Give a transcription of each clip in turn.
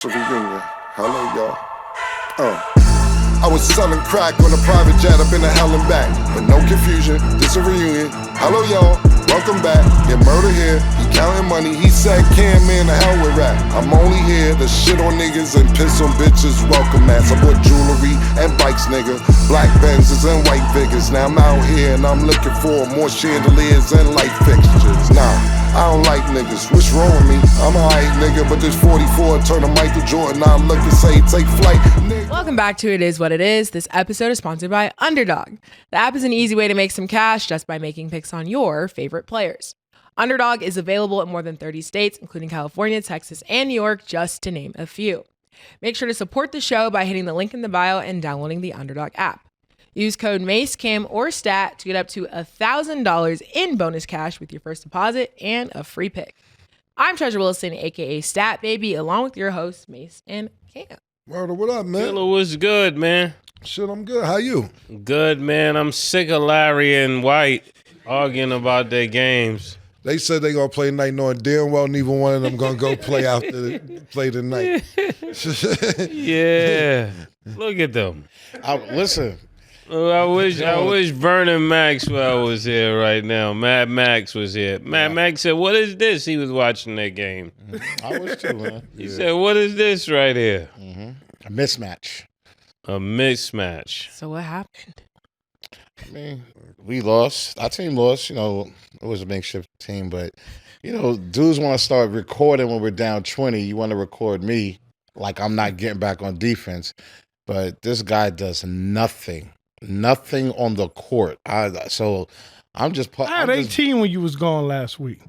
Reunion. Hello, y'all. I was selling crack on a private jet up in the hell and back. But no confusion, this a reunion. Hello, y'all. Welcome back. Get murder here. He counting money. He said, "Can man, the hell with rap." I'm only here to shit on niggas and piss on bitches. Welcome, ass. I bought jewelry and bikes, nigga. Black Benzes and white Vigors. Now I'm out here and I'm looking for more chandeliers and light fixtures. Nah. I don't like niggas, what's wrong with me? I'm a hype nigga, but this 44 turn to Michael Jordan. I look and say, take flight. Welcome back to It Is What It Is. This episode is sponsored by Underdog. The app is an easy way to make some cash just by making picks on your favorite players. Underdog is available in more than 30 states, including California, Texas, and New York, just to name a few. Make sure to support the show by hitting the link in the bio and downloading the Underdog app. Use code Mase, Cam, or STAT to get up to $1,000 in bonus cash with your first deposit and a free pick. I'm Treasure Wilson, aka Stat Baby, along with your hosts, Mase and Cam. Word, what up, man? Killa, what's good, man? Shit, I'm good. How you? Good, man. I'm sick of Larry and White arguing about their games. They said they gonna play tonight, knowing damn well neither one of them gonna go play tonight. Yeah, look at them. Listen. I wish Vernon Maxwell was here right now. Mad Max was here. Mad Max said, "What is this?" He was watching that game. I was too, man. He said, "What is this right here?" Mm-hmm. A mismatch. A mismatch. So what happened? I mean, we lost. Our team lost. You know, it was a makeshift team, but, you know, dudes want to start recording when we're down 20. You want to record me like I'm not getting back on defense. But this guy does nothing. Nothing on the court. So I'm just. I had 18 when you was gone last week.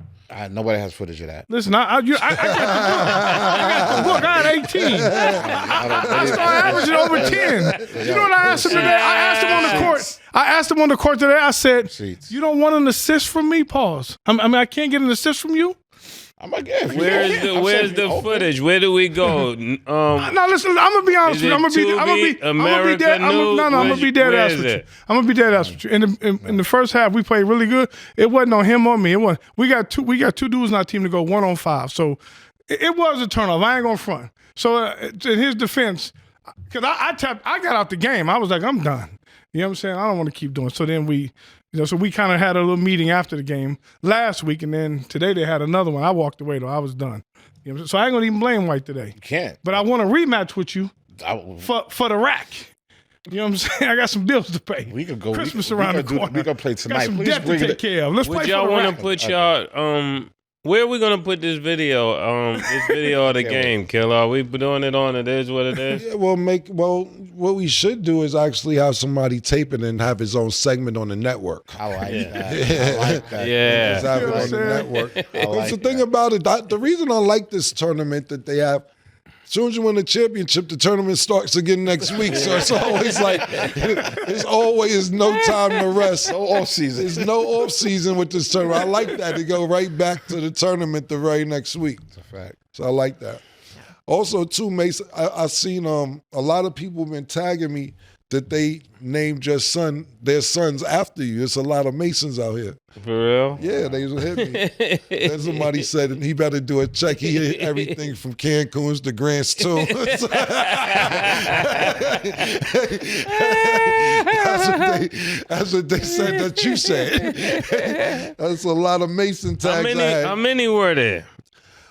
Nobody has footage of that. Listen, I got the book. I got the book. I had 18. I started averaging over 10. You know what I asked him today? I asked him on the court. I asked him on the court today. I said, "You don't want an assist from me?" Pause. I mean, I can't get an assist from you. I'm like, yeah. Where's the footage? Where do we go? No, listen. I'm gonna be honest with you. I'm gonna be dead. I'm gonna be dead ass with you. I'm gonna be dead ass with you. In the first half, we played really good. It wasn't on him or me. It was. We got two dudes in our team to go 1-on-5. So it was a turnover. I ain't gonna front. So in his defense, because I got out the game. I was like, I'm done. You know what I'm saying? I don't want to keep doing. So then we kind of had a little meeting after the game last week, and then today they had another one. I walked away, though. I was done. You know, so I ain't going to even blame White today. You can't. But I want a rematch with you for the rack. You know what I'm saying? I got some bills to pay. We could go. Christmas around the corner. We can play tonight. Got some debt to take care of. Let's play for the rack. Would y'all want to put y'all where are we gonna put this video? This video of the game, Killa. Are we doing it on It Is What It Is? Yeah, what we should do is actually have somebody tape it and have his own segment on the network. I like that. I like that. Yeah. Just have it on the network. Because the thing about it, the reason I like this tournament that they have, as soon as you win the championship, the tournament starts again next week. So it's always like, there's always no time to rest. No off season. There's no off season with this tournament. I like that. To go right back to the tournament the very next week. That's a fact. So I like that. Also, too, Mase, I seen a lot of people been tagging me that they named their sons after you. There's a lot of Masons out here. For real? Yeah, they hit me. Then somebody said he better do a check. He hit everything from Cancun's to Grant's too. That's what they said that you said. That's a lot of Mason tags. How many were there?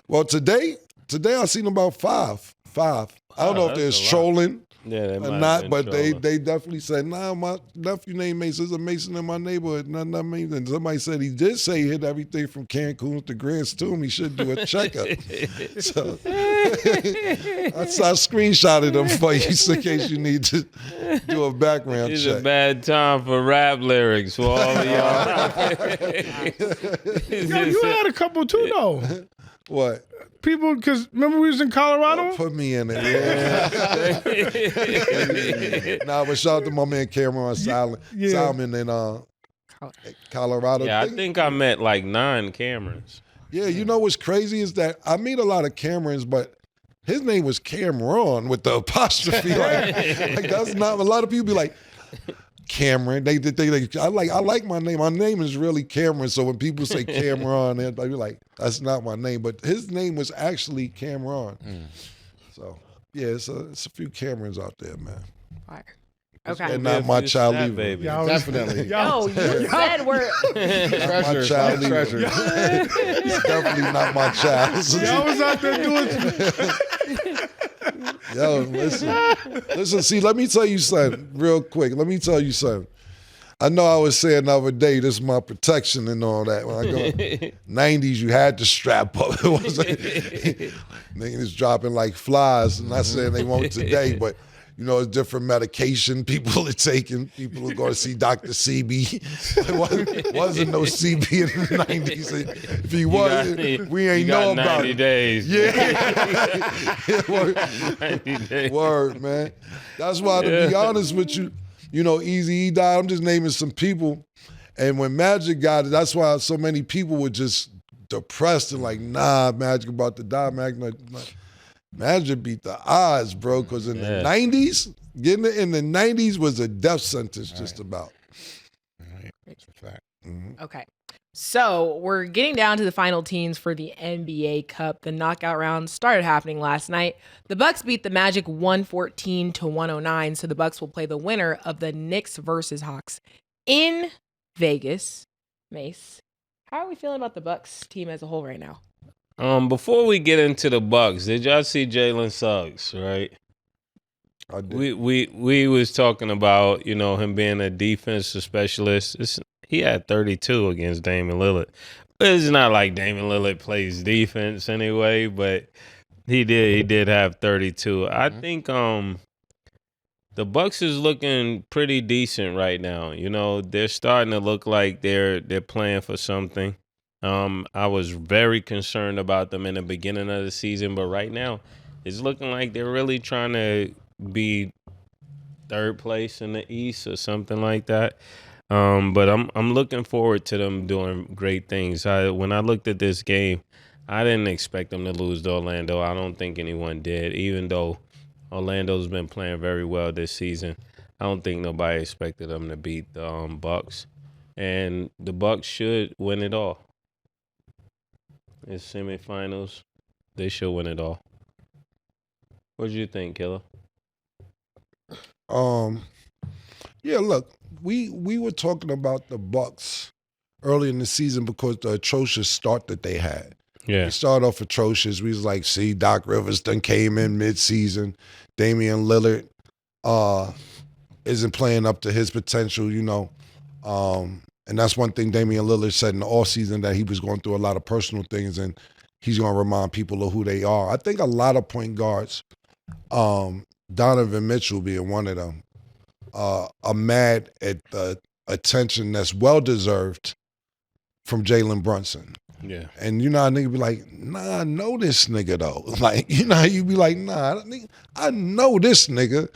Well, today I seen about five. I don't know if there's trolling. Yeah, or not, but they definitely said, nah, my nephew named Mason. There's a Mason in my neighborhood. Nothing I mean. And somebody said he did say he hit everything from Cancun to Grant's Tomb. He should do a checkup. So I screenshotted them for you just in case you need to do a background It's check. a bad time for rap lyrics for all of y'all. Yo, you had a couple too, though. What? People, because remember we was in Colorado? Put me in it. Yeah. Nah, but shout out to my man Cameron Salmon in Colorado. Yeah, I think I met like 9 Camerons. Yeah, you know what's crazy is that I meet a lot of Camerons, but his name was Cameron with the apostrophe. Like that's not, a lot of people be like, Cameron. They I like my name. My name is really Cameron. So when people say Cameron, they be like, that's not my name. But his name was actually Cameron. So yeah, it's a few Camerons out there, man. Fire. They're Okay. not my child either. baby. Definitely. No, you said we're. Not my child either. It's definitely not my child. Y'all was out there doing Yo, listen. See, let me tell you something real quick. Let me tell you something. I know I was saying the other day, this is my protection and all that. When I go 90s, you had to strap up. It wasn't niggas dropping like flies. I'm not saying they won't today, but you know, it's different medication people are taking. People are going to see Dr. CB. It wasn't no CB in the 90s. If he was, we ain't know about 90 it. days. Yeah. Word, man. That's why, to be honest with you, you know, Eazy-E died. I'm just naming some people. And when Magic got it, that's why so many people were just depressed and like, nah, Magic about to die. Magic beat the odds, bro, because in the 90s, getting it in the 90s was a death sentence just about. That's a fact. Okay. So we're getting down to the final teams for the NBA Cup. The knockout round started happening last night. The Bucks beat the Magic 114-109. So the Bucks will play the winner of the Knicks versus Hawks in Vegas. Mase, how are we feeling about the Bucks team as a whole right now? Before we get into the Bucks, did y'all see Jalen Suggs, right? I did. We was talking about, you know, him being a defensive specialist. He had 32 against Damian Lillard. It's not like Damian Lillard plays defense anyway, but he did have 32. I think the Bucks is looking pretty decent right now. You know, they're starting to look like they're playing for something. I was very concerned about them in the beginning of the season, but right now it's looking like they're really trying to be third place in the East or something like that. But I'm looking forward to them doing great things. When I looked at this game, I didn't expect them to lose to Orlando. I don't think anyone did, even though Orlando's been playing very well this season. I don't think nobody expected them to beat the Bucks, and the Bucks should win it all. It's semifinals. They should win it all. What do you think, Killa? Yeah, look, we were talking about the Bucks early in the season because the atrocious start that they had. Yeah. They started off atrocious. We was like, see, Doc Rivers done came in mid-season. Damian Lillard isn't playing up to his potential, you know. And that's one thing Damian Lillard said in the offseason, that he was going through a lot of personal things and he's going to remind people of who they are. I think a lot of point guards, Donovan Mitchell being one of them, are mad at the attention that's well-deserved from Jalen Brunson. Yeah. And you know, a nigga be like, nah, I know this nigga though. Like, you know, you be like, nah, I know this nigga.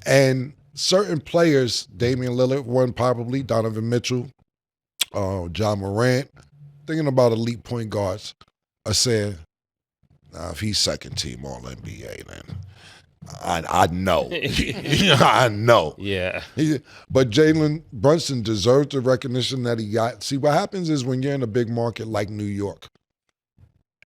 And certain players, Damian Lillard, one probably, Donovan Mitchell, John Morant, thinking about elite point guards, are saying, nah, if he's second team All NBA, then I know. I know. Yeah. But Jalen Brunson deserves the recognition that he got. See, what happens is when you're in a big market like New York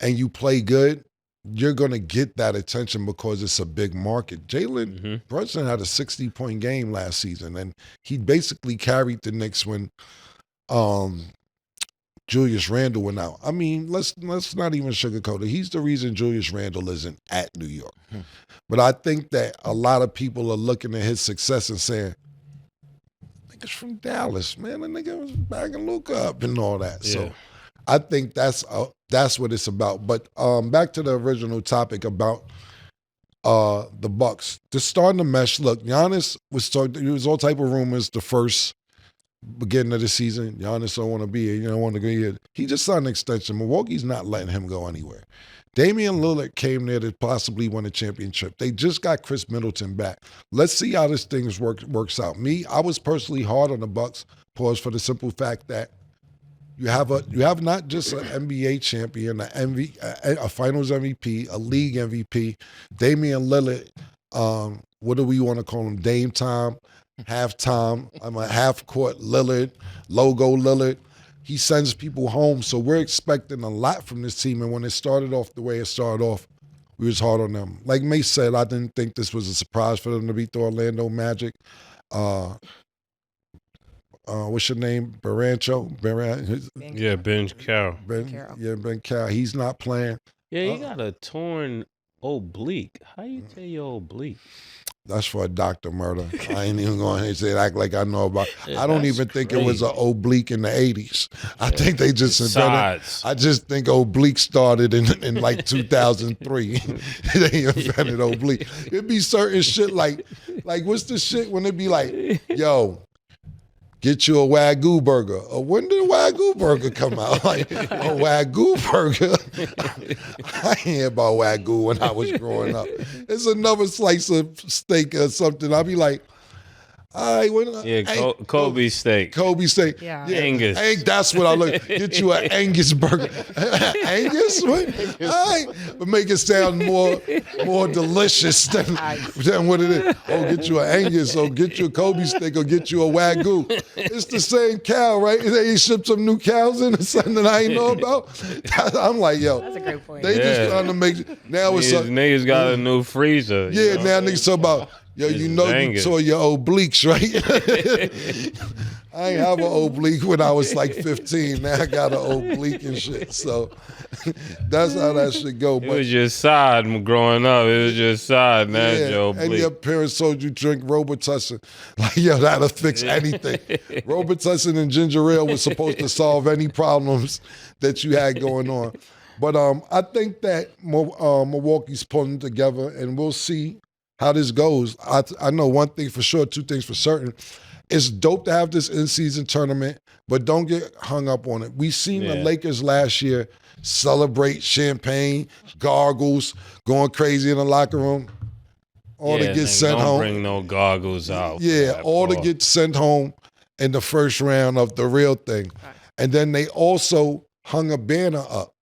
and you play good, you're going to get that attention because it's a big market. Jalen Brunson had a 60-point game last season, and he basically carried the Knicks when Julius Randle went out. I mean, let's not even sugarcoat it. He's the reason Julius Randle isn't at New York. But I think that a lot of people are looking at his success and saying, nigga's from Dallas, man. The nigga was backing Luka up and all that. Yeah. So I think that's what it's about. But back to the original topic about the Bucks. Just starting to mesh. Look, Giannis there was all type of rumors the first beginning of the season. Giannis don't want to be here. You don't want to go here. He just signed an extension. Milwaukee's not letting him go anywhere. Damian Lillard came there to possibly win a championship. They just got Chris Middleton back. Let's see how this thing works out. I was personally hard on the Bucks, for the simple fact that you have not just an NBA champion, a Finals MVP, a league MVP, Damian Lillard. What do we want to call him? Dame time, halftime. I'm a half court Lillard, logo Lillard. He sends people home, so we're expecting a lot from this team. And when it started off the way it started off, we was hard on them. Like Mase said, I didn't think this was a surprise for them to beat the Orlando Magic. What's your name? Barancho? Ben Carroll. Ben Carroll. He's not playing. Yeah, he got a torn oblique. How you tell your oblique? That's for a doctor murder. I ain't even going to say act like I know about. Yeah, I don't even think it was an oblique in the 80s. I think they just invented. I just think oblique started in like 2003. They invented oblique. It'd be certain shit like what's the shit when it be like, yo, get you a Wagyu burger. Or when did a Wagyu burger come out? Like, a Wagyu burger? I ain't hear about Wagyu when I was growing up. It's another slice of steak or something. I'll be like, all right, Kobe steak. Kobe steak. Yeah. Angus. That's what I look. Get you an Angus burger. Angus? What? All right. But make it sound more delicious than what it is. Oh, get you an Angus, or get you a Kobe steak, or get you a Wagyu. It's the same cow, right? They shipped some new cows in or something that I ain't know about. I'm like, yo. That's a great point. They just trying to make, now it's niggas got a new freezer. Yeah, now niggas talk about, yo, you know you tore your obliques, right? I ain't have an oblique when I was like 15. Now I got an oblique and shit. So that's how that shit go. It was just side growing up. It was just side. Now your and oblique. your parents told you drink Robitussin. Like, yo, that'll fix anything. Robitussin and ginger ale was supposed to solve any problems that you had going on. But I think that Milwaukee's pulling together, and we'll see how this goes. I know one thing for sure, two things for certain. It's dope to have this in-season tournament, but don't get hung up on it. We seen the Lakers last year celebrate champagne, gargles, going crazy in the locker room. All to get sent home. Don't bring no gargles out. Yeah, all to get sent home in the first round of the real thing. And then they also hung a banner up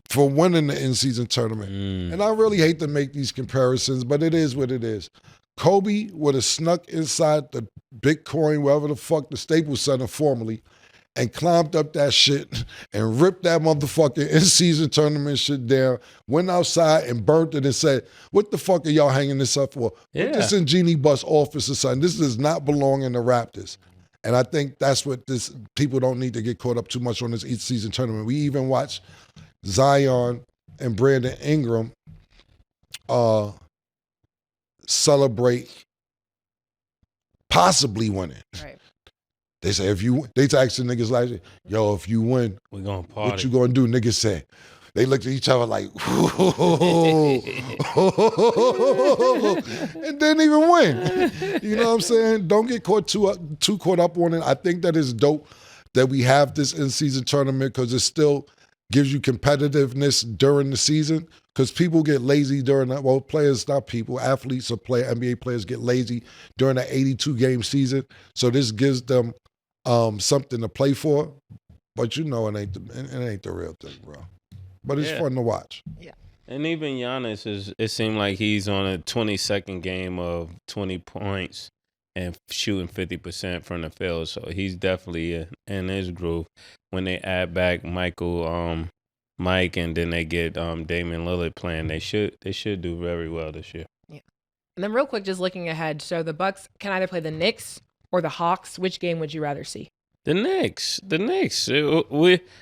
for winning the in-season tournament. And I really hate to make these comparisons, but it is what it is. Kobe would have snuck inside the Bitcoin, wherever the fuck, the Staples Center formerly, and climbed up that shit and ripped that motherfucking in-season tournament shit down, went outside and burnt it and said, what the fuck are y'all hanging this up for? Put this in Jeannie Buss' office or something. This does not belong in the Raptors. And I think that's what people don't need to get caught up too much on this in-season tournament. We even watched Zion and Brandon Ingram celebrate possibly winning. Right. They say they asked the niggas like, yo, if you win, we gonna party. What you gonna do? Niggas said. They looked at each other like, and didn't even win. You know what I'm saying? Don't get too caught up on it. I think that it's dope that we have this in-season tournament because it still gives you competitiveness during the season, because people get lazy during that. Well, players, not people, athletes or NBA players get lazy during that 82-game season. So this gives them something to play for. But you know it ain't the real thing, bro. But it's fun to watch. Yeah. And even Giannis, it seemed like he's on a 22nd game of 20 points and shooting 50% from the field. So he's definitely in his groove. When they add back Mike, and then they get Damian Lillard playing, they should do very well this year. Yeah. And then real quick, just looking ahead, so the Bucks can either play the Knicks or the Hawks. Which game would you rather see? The Knicks.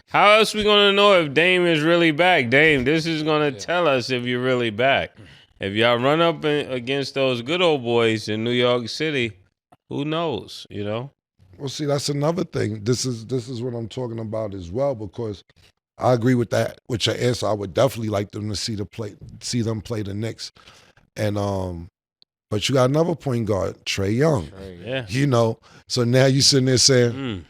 How else we gonna know if Dame is really back? Dame, this is gonna tell us if you're really back. If y'all run up against those good old boys in New York City, who knows? You know. Well, see, that's another thing. This is what I'm talking about as well, because I agree with that. With your answer, I would definitely like them to see them play the Knicks, and but you got another point guard, Trae Young. Yeah. You know, so now you sitting there saying,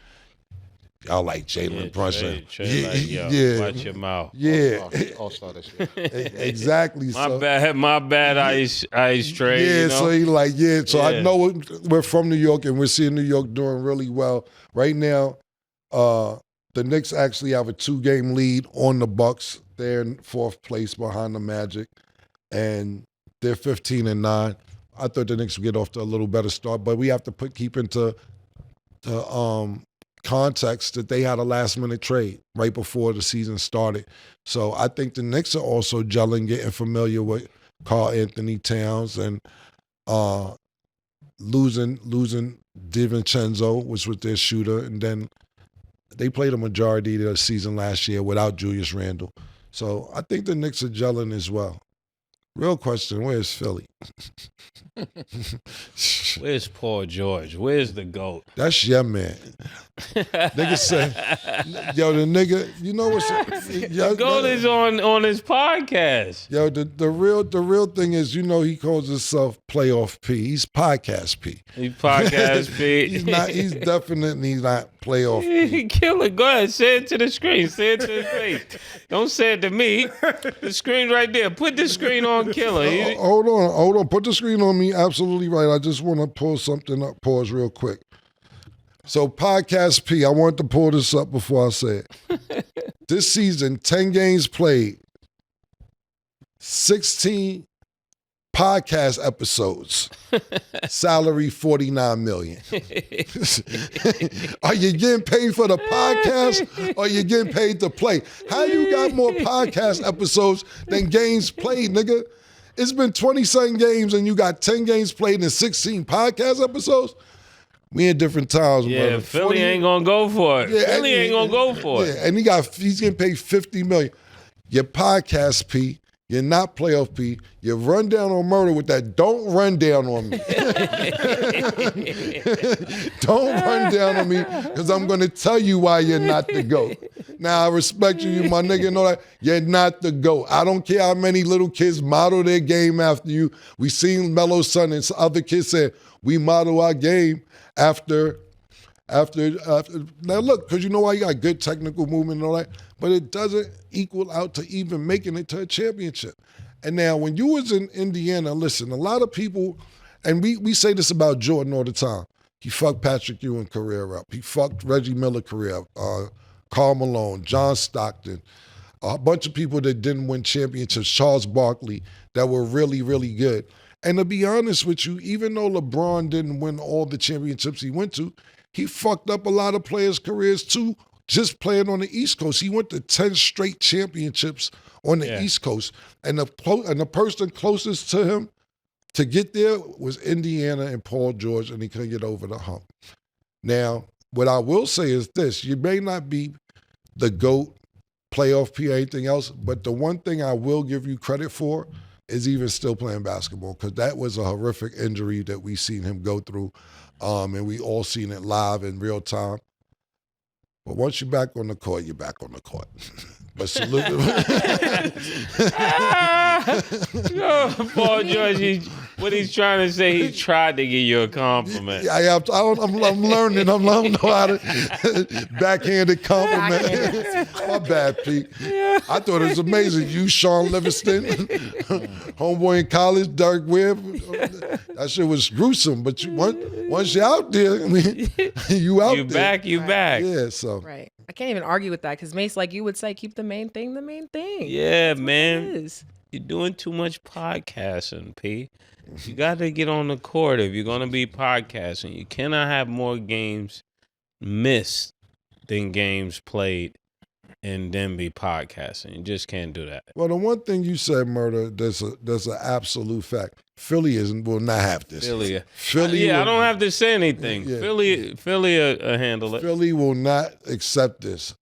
y'all like Jalen Brunson. Trae, watch your mouth. Yeah. All-star this year. Exactly. My bad, Ice Trae. Yeah, you know? so he like, so I know we're from New York and we're seeing New York doing really well. Right now, the Knicks actually have a 2-game lead on the Bucks. They're in 4th place behind the Magic, and they're 15-9. I thought the Knicks would get off to a little better start, but we have to keep into the context that they had a last-minute trade right before the season started. So I think the Knicks are also gelling, getting familiar with Karl Anthony Towns and losing DiVincenzo, which was their shooter, and then they played a majority of the season last year without Julius Randle. So I think the Knicks are gelling as well. Real question, where's Philly? Where's Paul George? Where's the GOAT? That's your man. Nigga say, yo, the nigga, you know what's... The GOAT is on his podcast. Yo, the real thing is, you know, he calls himself Playoff P. He's Podcast P. He's Podcast P. He's definitely not Playoff P. Killa, go ahead. Say it to the screen. Say it to his face. Don't say it to me. The screen right there. Put the screen on Killa. Hold on. Put the screen on me. Absolutely right. I just want to pull something up. Pause real quick. So Podcast P, I want to pull this up before I say it. This season, 10 games played, 16 podcast episodes, salary $49 million. Are you getting paid for the podcast or are you getting paid to play? How you got more podcast episodes than games played, nigga? It's been 27 games and you got 10 games played and 16 podcast episodes? We in different times, yeah, brother. Philly ain't gonna go for it. Yeah, Philly ain't gonna go for it. Yeah, and he's getting paid $50 million. Your podcast P, you're not playoff P. You run down on murder with that. Don't run down on me. Don't run down on me because I'm going to tell you why you're not the GOAT. Now, I respect you my nigga, know that. You're not the GOAT. I don't care how many little kids model their game after you. We seen Melo's son and other kids say, we model our game after. Now look, because you know why you got good technical movement and all that, but it doesn't equal out to even making it to a championship. And now when you was in Indiana, listen, a lot of people, and we say this about Jordan all the time, he fucked Patrick Ewing career up. He fucked Reggie Miller career up, Karl Malone, John Stockton, a bunch of people that didn't win championships, Charles Barkley, that were really, really good. And to be honest with you, even though LeBron didn't win all the championships he went to, he fucked up a lot of players' careers too, just playing on the East Coast. He went to 10 straight championships on the East Coast. And the person closest to him to get there was Indiana and Paul George, and he couldn't get over the hump. Now, what I will say is this. You may not be the GOAT, playoff P, or anything else, but the one thing I will give you credit for is even still playing basketball, because that was a horrific injury that we seen him go through. And we all seen it live in real time. But once you're back on the court, you're back on the court. But salute Paul George, what he's trying to say, he tried to give you a compliment. Yeah, I'm learning. I don't know how to backhanded compliment. My bad, Pete. I thought it was amazing. You, Sean Livingston, homeboy in college, Dirk Webb. That shit was gruesome. But once you're out there, I mean, you out there. You back. Yeah, so. Right. I can't even argue with that because Mase, like you would say, keep the main thing the main thing. Yeah, That's man. You're doing too much podcasting, P. You got to get on the court if you're going to be podcasting. You cannot have more games missed than games played and then be podcasting. You just can't do that. Well, the one thing you said, Murder, there's an absolute fact. Philly will not have this. Philly I don't have to say anything. Yeah. Philly will handle it. Philly will not accept this.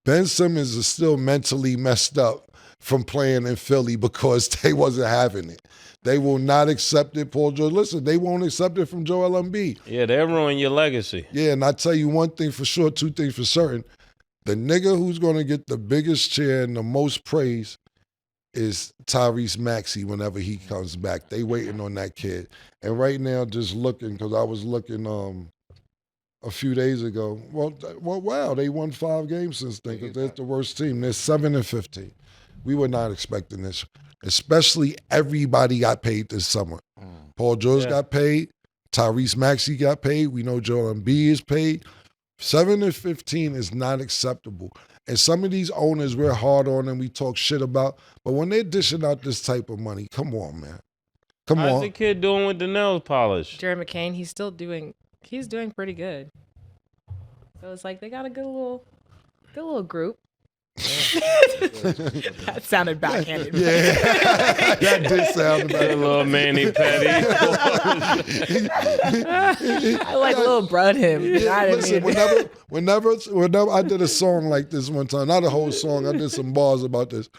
Ben Simmons is still mentally messed up from playing in Philly because they wasn't having it. They will not accept it, Paul George. Listen, they won't accept it from Joel Embiid. Yeah, they'll ruin your legacy. Yeah, and I tell you one thing for sure, two things for certain. The nigga who's going to get the biggest cheer and the most praise is Tyrese Maxey whenever he comes back. They waiting on that kid. And right now, just looking, because I was looking a few days ago. Well, wow, they won 5 games since then because they're the worst team. They're 7-15. We were not expecting this. Especially everybody got paid this summer. Paul George got paid. Tyrese Maxey got paid. We know Joel Embiid is paid. 7-15 is not acceptable. And some of these owners, we're hard on and we talk shit about, but when they're dishing out this type of money, come on, man. How's the kid doing with the nail polish? Jerry McCain, he's doing pretty good. So it's like they got a good little group. That sounded backhanded. Yeah, that did sound A little Manny Petty. I like little Brud him. Listen, whenever I did a song like this one time, not a whole song, I did some bars about this.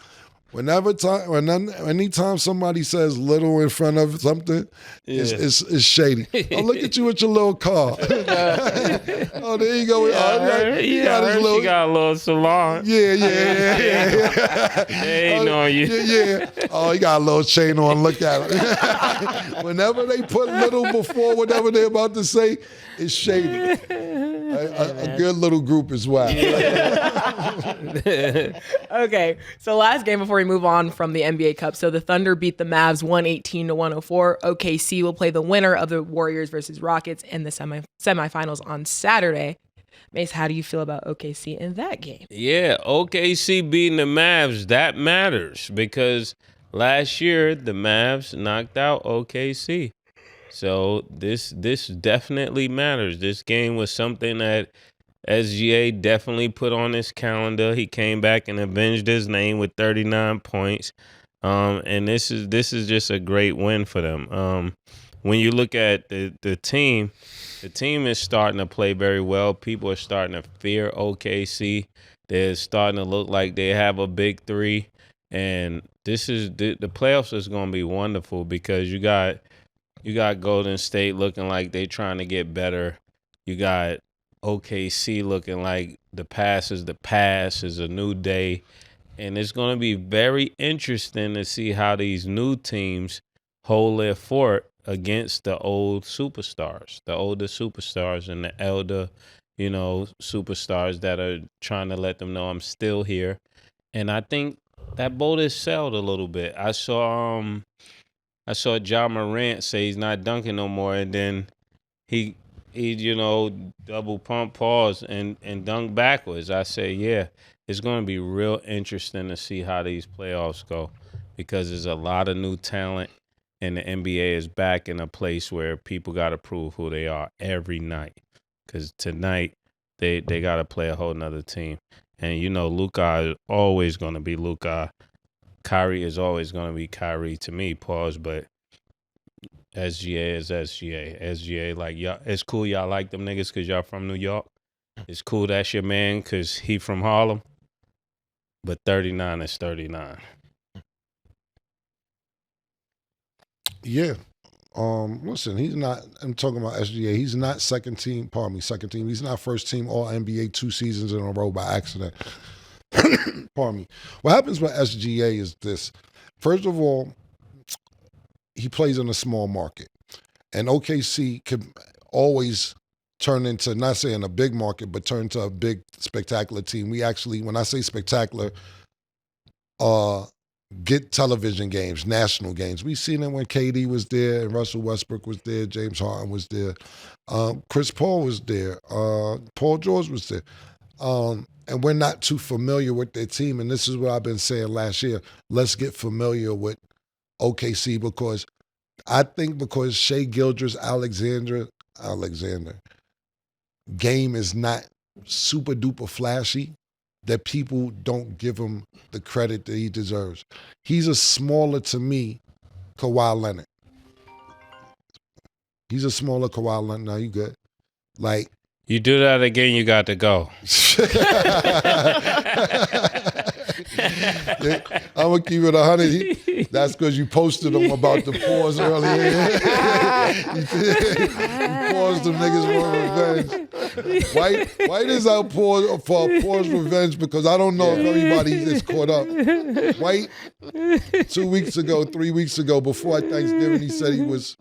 Anytime somebody says little in front of something, it's shady. Oh, look at you with your little car. Oh, there you go. He got a little salon. Yeah. They ain't on you. Yeah. Oh, he got a little chain on. Look at it. Whenever they put little before whatever they're about to say, it's shady. A good little group as well. Okay, so last game before we move on from the NBA Cup. So the Thunder beat the Mavs 118-104. OKC will play the winner of the Warriors versus Rockets in the semifinals on Saturday. Mase, how do you feel about OKC in that game? Yeah, OKC beating the Mavs, that matters because last year the Mavs knocked out OKC. So this definitely matters. This game was something that SGA definitely put on his calendar. He came back and avenged his name with 39 points. And this is just a great win for them. When you look at the team is starting to play very well. People are starting to fear OKC. They're starting to look like they have a big three. And this is the playoffs is going to be wonderful because you got Golden State looking like they trying to get better. You got OKC looking like the past is a new day. And it's going to be very interesting to see how these new teams hold their fort against the older superstars and the elder, superstars that are trying to let them know I'm still here. And I think that boat has sailed a little bit. I saw Ja Morant say he's not dunking no more, and then he double pump, pause, and dunk backwards. I say, yeah, it's going to be real interesting to see how these playoffs go because there's a lot of new talent, and the NBA is back in a place where people got to prove who they are every night. Because tonight they got to play a whole nother team, and Luka is always going to be Luka. Kyrie is always going to be Kyrie to me, but SGA is SGA. SGA, like, y'all, it's cool y'all like them niggas because y'all from New York. It's cool that's your man because he from Harlem. But 39 is 39. Yeah. Listen, he's not, I'm talking about SGA. He's not second team. He's not first team All NBA 2 seasons in a row by accident. Pardon me. What happens with SGA is this. First of all, he plays in a small market. And OKC can always turn into, not saying a big market, but turn into a big, spectacular team. We actually, when I say spectacular, get television games, national games. We've seen it when KD was there and Russell Westbrook was there, James Harden was there, Chris Paul was there, Paul George was there. And we're not too familiar with their team. And this is what I've been saying last year. Let's get familiar with OKC because Shai Gilgeous-Alexander game is not super duper flashy, that people don't give him the credit that he deserves. He's a smaller, to me, Kawhi Leonard. He's a smaller Kawhi Leonard. Now you good. Like, you do that again, you got to go. I'm going to keep it 100. That's because you posted them about the pause earlier. You paused them niggas for revenge. White is out for pause revenge because I don't know if everybody is caught up. White, 2 weeks ago, 3 weeks ago, before Thanksgiving, he said he was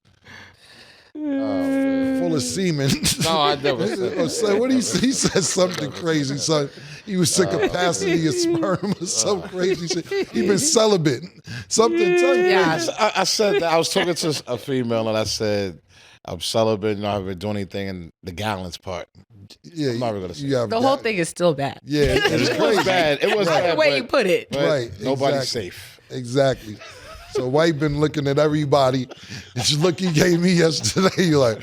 full of semen. No, I never said that. So what he said something crazy, son. He was sick capacity of sperm or some crazy shit. He been celibate. Something. Yeah. I said that. I was talking to a female and I said, I'm celibate, I haven't doing anything in the gallons part. Yeah, I'm not even gonna say the whole thing is still bad. Yeah, it was bad. It was bad. The way you put it. Right. Nobody's exactly. safe. Exactly. So White been looking at everybody. This look he gave me yesterday, you're like,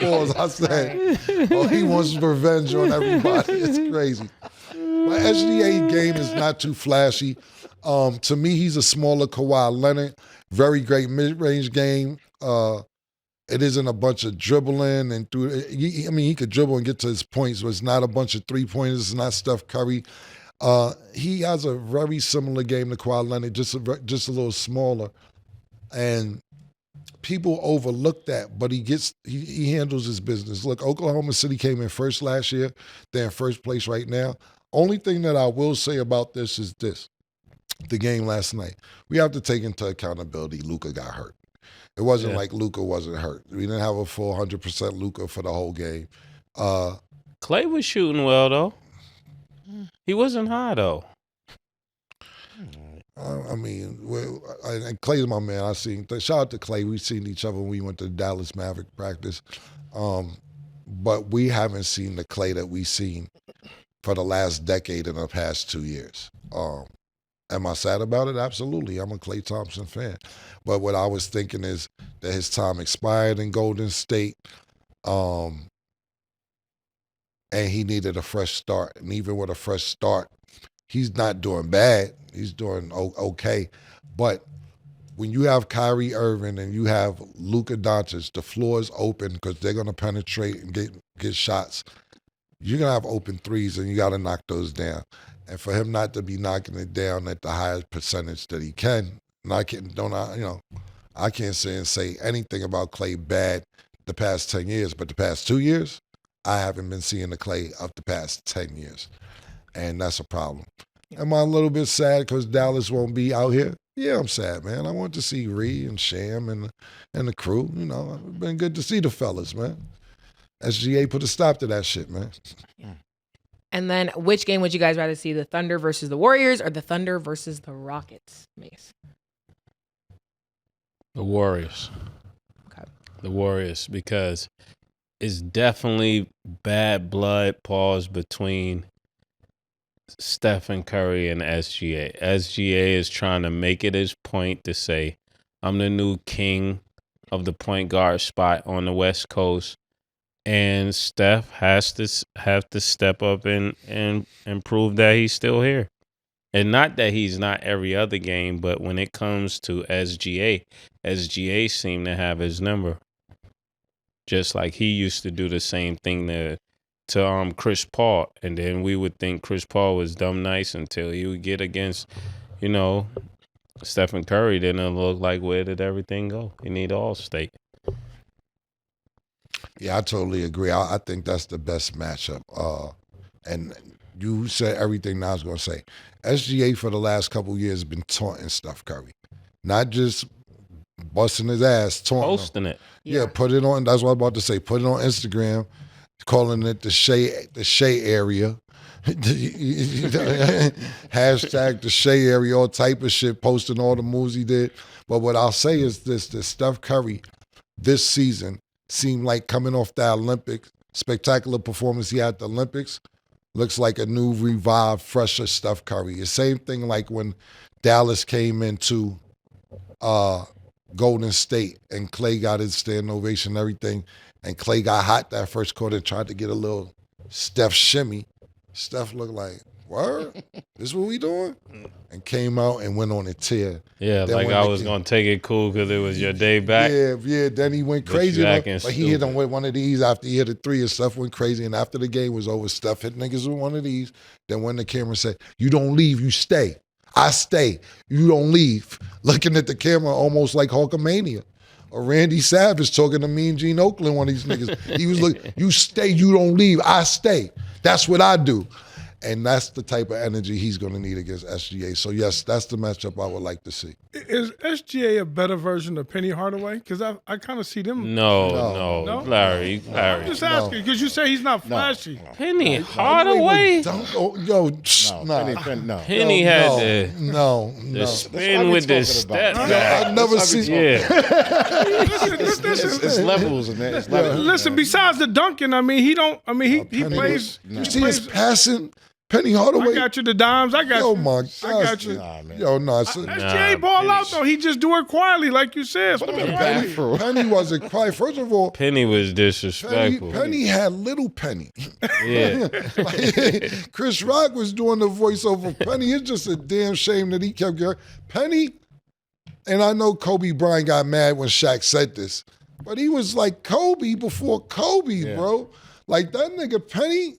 pause, I said, oh, he wants revenge on everybody. It's crazy. My SGA game is not too flashy. To me, he's a smaller Kawhi Leonard. Very great mid-range game. It isn't a bunch of dribbling and he could dribble and get to his points, but it's not a bunch of three-pointers. It's not Steph Curry. He has a very similar game to Kawhi Leonard, just a little smaller. And people overlook that, but he handles his business. Look, Oklahoma City came in first last year. They're in first place right now. Only thing that I will say about this is this. The game last night. We have to take into accountability Luka got hurt. It wasn't like Luka wasn't hurt. We didn't have a full 100% Luka for the whole game. Clay was shooting well, though. He wasn't high, though. And Clay's my man. Shout out to Clay. We've seen each other when we went to Dallas Maverick practice. But we haven't seen the Clay that we've seen for the last decade and the past 2 years. Am I sad about it? Absolutely. I'm a Klay Thompson fan. But what I was thinking is that his time expired in Golden State, and he needed a fresh start. And even with a fresh start, he's not doing bad. He's doing okay. But when you have Kyrie Irving and you have Luka Doncic, the floor is open because they're going to penetrate and get shots. You're going to have open threes, and you got to knock those down. And for him not to be knocking it down at the highest percentage that he can, and I can't say anything about Clay bad the past 10 years, but the past 2 years, I haven't been seeing the Clay of the past 10 years. And that's a problem. Am I a little bit sad because Dallas won't be out here? Yeah, I'm sad, man. I want to see Ree and Sham and the crew. You know, it's been good to see the fellas, man. SGA put a stop to that shit, man. And then which game would you guys rather see, the Thunder versus the Warriors or the Thunder versus the Rockets, Mase? The Warriors. Okay. The Warriors, because it's definitely bad blood pause between Stephen Curry and SGA. SGA is trying to make it his point to say, I'm the new king of the point guard spot on the West Coast. And Steph has to step up and prove that he's still here. And not that he's not every other game, but when it comes to SGA seemed to have his number. Just like he used to do the same thing to Chris Paul. And then we would think Chris Paul was dumb nice until he would get against, Stephen Curry. Then it'll look like, where did everything go? You need All-State. Yeah, I totally agree. I think that's the best matchup. And you said everything I was going to say. SGA for the last couple of years has been taunting Steph Curry. Not just busting his ass, taunting Posting it. Yeah, put it on. That's what I'm about to say. Put it on Instagram, calling it the Shea area. Hashtag the Shea area, all type of shit, posting all the moves he did. But what I'll say is this, that Steph Curry this season seemed like coming off the Olympics, spectacular performance he had at the Olympics, looks like a new, revived, fresher Steph Curry. The same thing like when Dallas came into Golden State and Clay got his standing ovation and everything, and Clay got hot that first quarter and tried to get a little Steph shimmy. Steph looked like, word? This what we doing? And came out and went on a tear. Yeah, then like I was going to take it cool because it was your day back. Yeah. Then he went crazy. But he hit him with one of these after he hit a three and Steph went crazy. And after the game was over, Steph hit niggas with one of these. Then when the camera said, you don't leave, you stay. I stay. You don't leave. Looking at the camera almost like Hulkamania. Or Randy Savage talking to me and Gene Oakland, one of these niggas. He was like, you stay, you don't leave, I stay. That's what I do. And that's the type of energy he's going to need against SGA. So, yes, that's the matchup I would like to see. Is SGA a better version of Penny Hardaway? Because I kind of see them. No. Larry. I'm just asking because you say he's not flashy. Penny Hardaway? Penny had the spin with the step. I've never seen. It's levels in that. Listen, besides the dunking, he plays. You see his passing Penny Hardaway. I got you the dimes. I got you. Oh my God. I got you. Nah, man. Yo, no. SGA ball out though. He just do it quietly, like you said. Penny wasn't quiet. First of all, Penny was disrespectful. Penny had little Penny. Yeah. Like, Chris Rock was doing the voiceover. Penny, it's just a damn shame that he kept getting Penny. And I know Kobe Bryant got mad when Shaq said this, but he was like Kobe before Kobe, bro. Like that nigga Penny,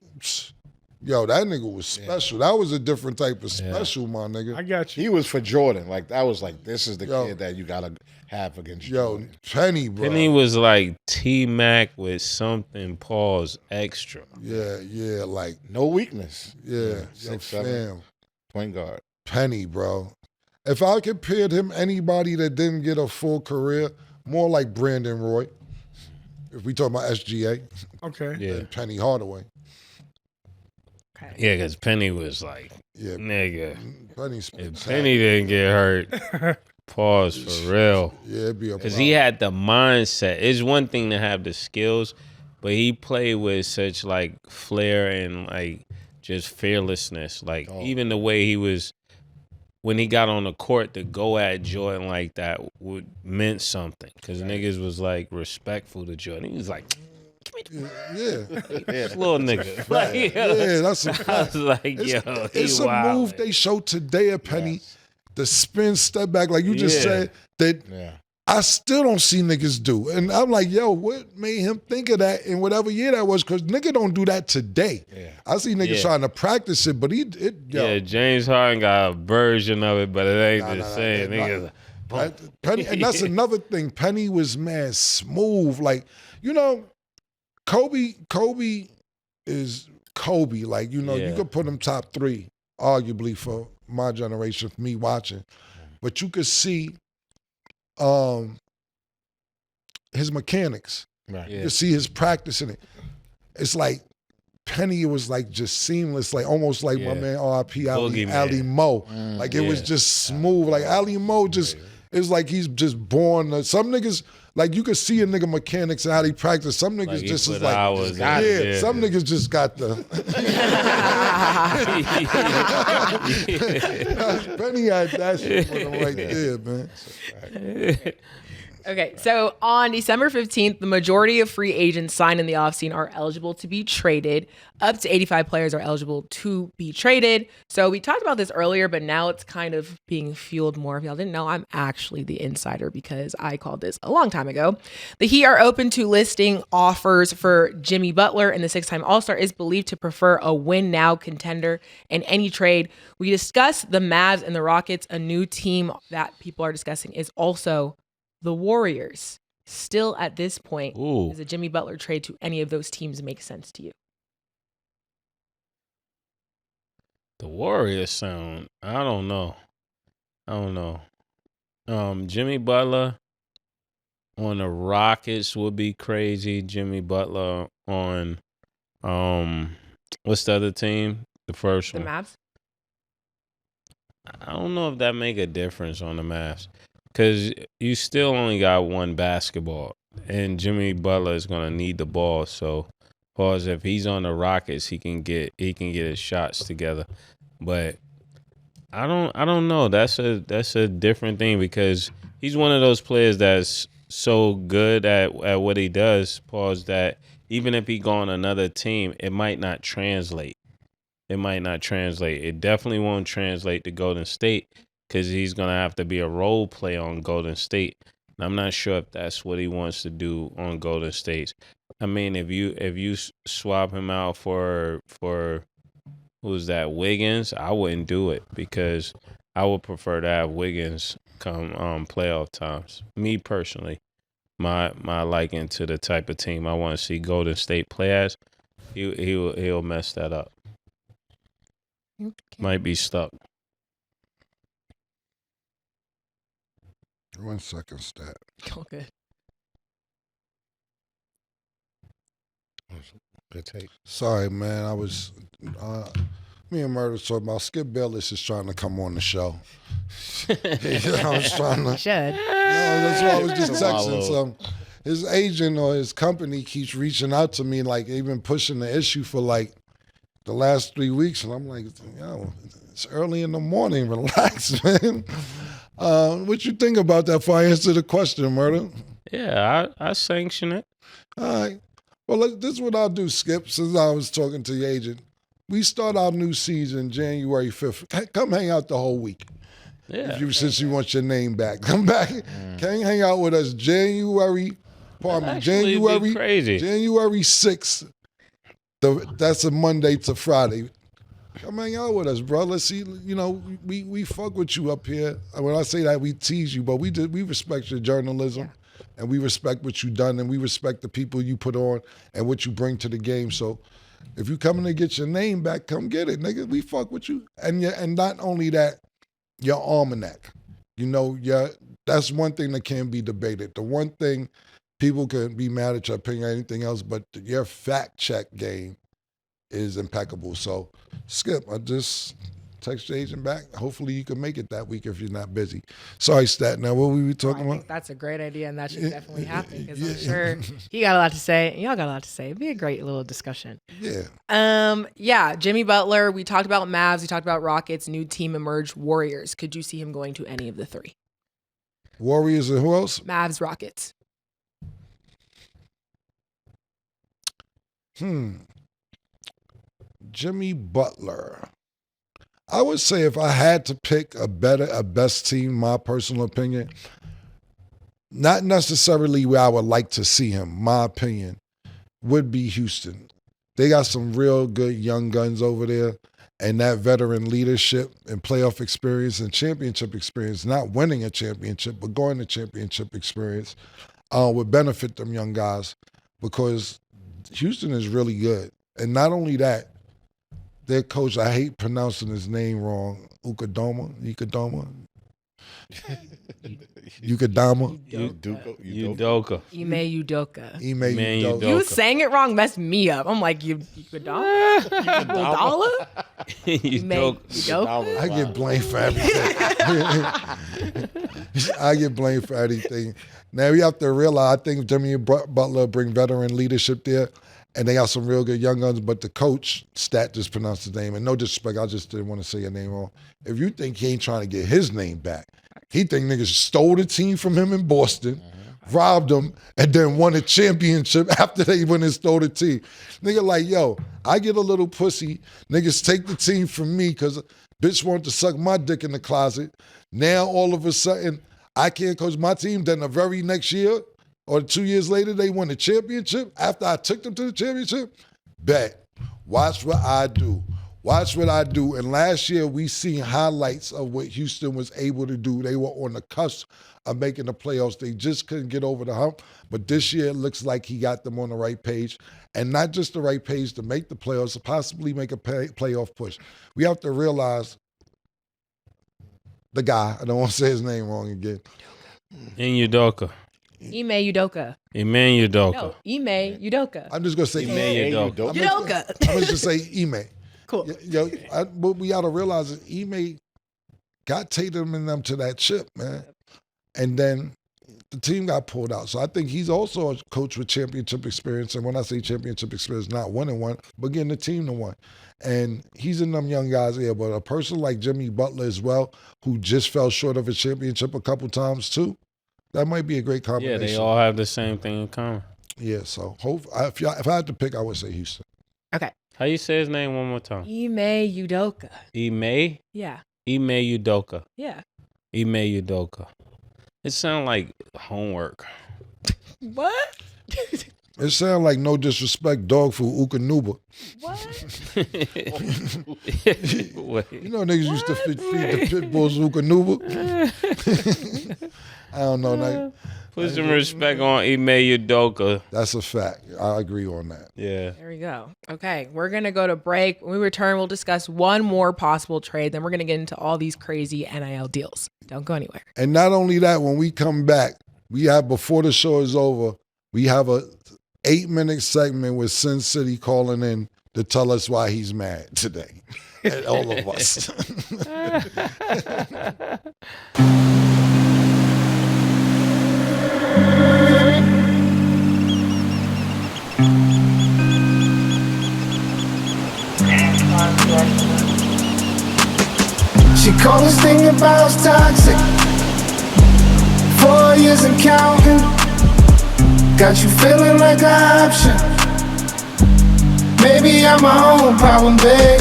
yo, that nigga was special. That was a different type of special, my nigga. I got you. He was for Jordan. Like that was like this is the kid that you gotta have against Jordan. Penny, bro. Penny was like T-Mac with something extra. Yeah, like No weakness. yeah, 6'7", fam. point guard. Penny, bro. If I compared him anybody that didn't get a full career, more like Brandon Roy. If we talk about SGA, Okay. Yeah. and Penny Hardaway. Yeah, because Penny was like, Yeah, nigga, Penny's if Penny didn't get hurt, pause for real. Yeah, it'd be a Because he had the mindset. It's one thing to have the skills, but he played with such like flair and like just fearlessness. Like even the way he was, when he got on the court to go at Jordan like that meant something. Because niggas was like respectful to Jordan. He was like, this little nigga. Like, Yeah, that's a I fact. was like, yo, It's he a wild. move they showed today at Penny. The spin step back, like you just said, that I still don't see niggas do. And I'm like, yo, what made him think of that in whatever year that was? Because nigga don't do that today. I see niggas trying to practice it, but yo. Yeah, James Harden got a version of it, but it ain't the same. Niggas, Penny, and that's another thing. Penny was mad smooth. Like, you know, Kobe is Kobe. Like, you know, you could put him top 3, arguably, for my generation, for me watching. But you could see his mechanics. Right. You could see his practice in it. It's like Penny, it was like just seamless, like almost like my man R.I.P. Ali Mo. Like it was just smooth. Like Ali Mo just, it's like he's just born. Some niggas, like you could see a nigga mechanics and how they practice. Some niggas Like he just put is like, hours yeah, in, yeah. some niggas just got the. Penny had that shit for them right there, man. Okay, so on December 15th, the majority of free agents signed in the offseason are eligible to be traded. Up to 85 players are eligible to be traded. So we talked about this earlier, but now it's kind of being fueled more. If y'all didn't know, I'm actually the insider because I called this a long time ago. The Heat are open to listing offers for Jimmy Butler, and the 6-time All-Star is believed to prefer a win-now contender in any trade. We discussed the Mavs and the Rockets. A new team that people are discussing is also the Warriors. Still at this point, does a Jimmy Butler trade to any of those teams make sense to you? The Warriors sound, I don't know. Jimmy Butler on the Rockets would be crazy. Jimmy Butler on, what's the other team? The first The one. Mavs? I don't know if that make a difference on the Mavs. Because you still only got one basketball, and Jimmy Butler is gonna need the ball. So, pause. If he's on the Rockets, he can get his shots together. But I don't know. That's a different thing because he's one of those players that's so good at what he does. Pause. That even if he go on another team, it might not translate. It definitely won't translate to Golden State. Because he's going to have to be a role player on Golden State. And I'm not sure if that's what he wants to do on Golden State. I mean, if you swap him out for who's that, Wiggins, I wouldn't do it because I would prefer to have Wiggins come playoff times. Me personally, my liking to the type of team I want to see Golden State play as, he'll mess that up. Okay. Might be stuck. 1 second, stat. Oh, good. Good take. Sorry, man. I was, me and Murder talking about Skip Bayless is trying to come on the show. I was trying to. Should. That's why I was just Follow. texting some. His agent or his company keeps reaching out to me, like even pushing the issue for like the last 3 weeks, and I'm like, yo, it's early in the morning. Relax, man. What you think about that before I answer the question, Murder? Yeah, I sanction it. All right. Well, this is what I'll do, Skip, since I was talking to the agent. We start our new season January 5th. Come hang out the whole week. Yeah. Since you want your name back. Come back. Can hang out with us January 6th. That's a Monday to Friday. Come hang out with us, bro. Let's see, we fuck with you up here. When I say that, we tease you, but we respect your journalism, and we respect what you done, and we respect the people you put on and what you bring to the game. So if you coming to get your name back, come get it, nigga. We fuck with you. And not only that, your almanac. That's one thing that can be debated. The one thing people can be mad at your opinion or anything else, but your fact check game is impeccable. So, Skip, I just text your agent back. Hopefully you can make it that week if you're not busy. Sorry, Stat. Now, what were we talking about? I think that's a great idea, and that should definitely happen because I'm sure he got a lot to say, and y'all got a lot to say. It'd be a great little discussion. Yeah. Jimmy Butler. We talked about Mavs. We talked about Rockets. New team emerged. Warriors. Could you see him going to any of the three? Warriors and who else? Mavs, Rockets. Jimmy Butler. I would say if I had to pick a best team, my personal opinion, not necessarily where I would like to see him, my opinion, would be Houston. They got some real good young guns over there, and that veteran leadership and playoff experience and championship experience, not winning a championship, but going to championship experience, would benefit them young guys because Houston is really good. And not only that, their coach, I hate pronouncing his name wrong, Ukadama. Udoka. Ime Udoka. You saying it wrong messed me up. I'm like, Udoka? Udoka? I get blamed for everything. Now we have to realize, I think Jimmy Butler bring veteran leadership there, and they got some real good young guns, but the coach, Stat, just pronounced his name. And no disrespect, I just didn't want to say your name wrong. If you think he ain't trying to get his name back, he think niggas stole the team from him in Boston, robbed him, and then won a championship after they went and stole the team. Nigga like, yo, I get a little pussy. Niggas take the team from me because bitch wanted to suck my dick in the closet. Now all of a sudden, I can't coach my team. Then the very next year or 2 years later, they won the championship after I took them to the championship. Bet. Watch what I do. And last year, we seen highlights of what Houston was able to do. They were on the cusp of making the playoffs. They just couldn't get over the hump. But this year, it looks like he got them on the right page. And not just the right page to make the playoffs, possibly make a playoff push. We have to realize the guy, I don't want to say his name wrong again. Udoka. Ime Udoka. Ime Udoka. No, Ime Udoka. I'm just going to say Ime Udoka. I'm just going to say Ime. Cool. What we got to realize is Ime got Tatum and them to that chip, man. And then the team got pulled out. So I think he's also a coach with championship experience. And when I say championship experience, not winning one, but getting the team to one. And he's in them young guys here. But a person like Jimmy Butler as well, who just fell short of a championship a couple times too, that might be a great combination. Yeah, they all have the same thing in common. Yeah, so if I had to pick, I would say Houston. Okay. How you say his name one more time? Ime Udoka. Ime? Yeah. Ime Udoka. Yeah. Ime Udoka. It sounds like homework. What? It sounds like, no disrespect, dog food, Ukanuba. What? You know niggas used to feed the pit bulls Ukanuba? I don't know. Put some respect on Ime Udoka. That's a fact. I agree on that. Yeah. There we go. Okay, we're going to go to break. When we return, we'll discuss one more possible trade. Then we're going to get into all these crazy NIL deals. Don't go anywhere. And not only that, when we come back, before the show is over, we have a 8-minute segment with Sen City calling in to tell us why he's mad today. And all of us. Call this thing about toxic. 4 years and counting. Got you feeling like an option. Maybe I'm my own problem, babe.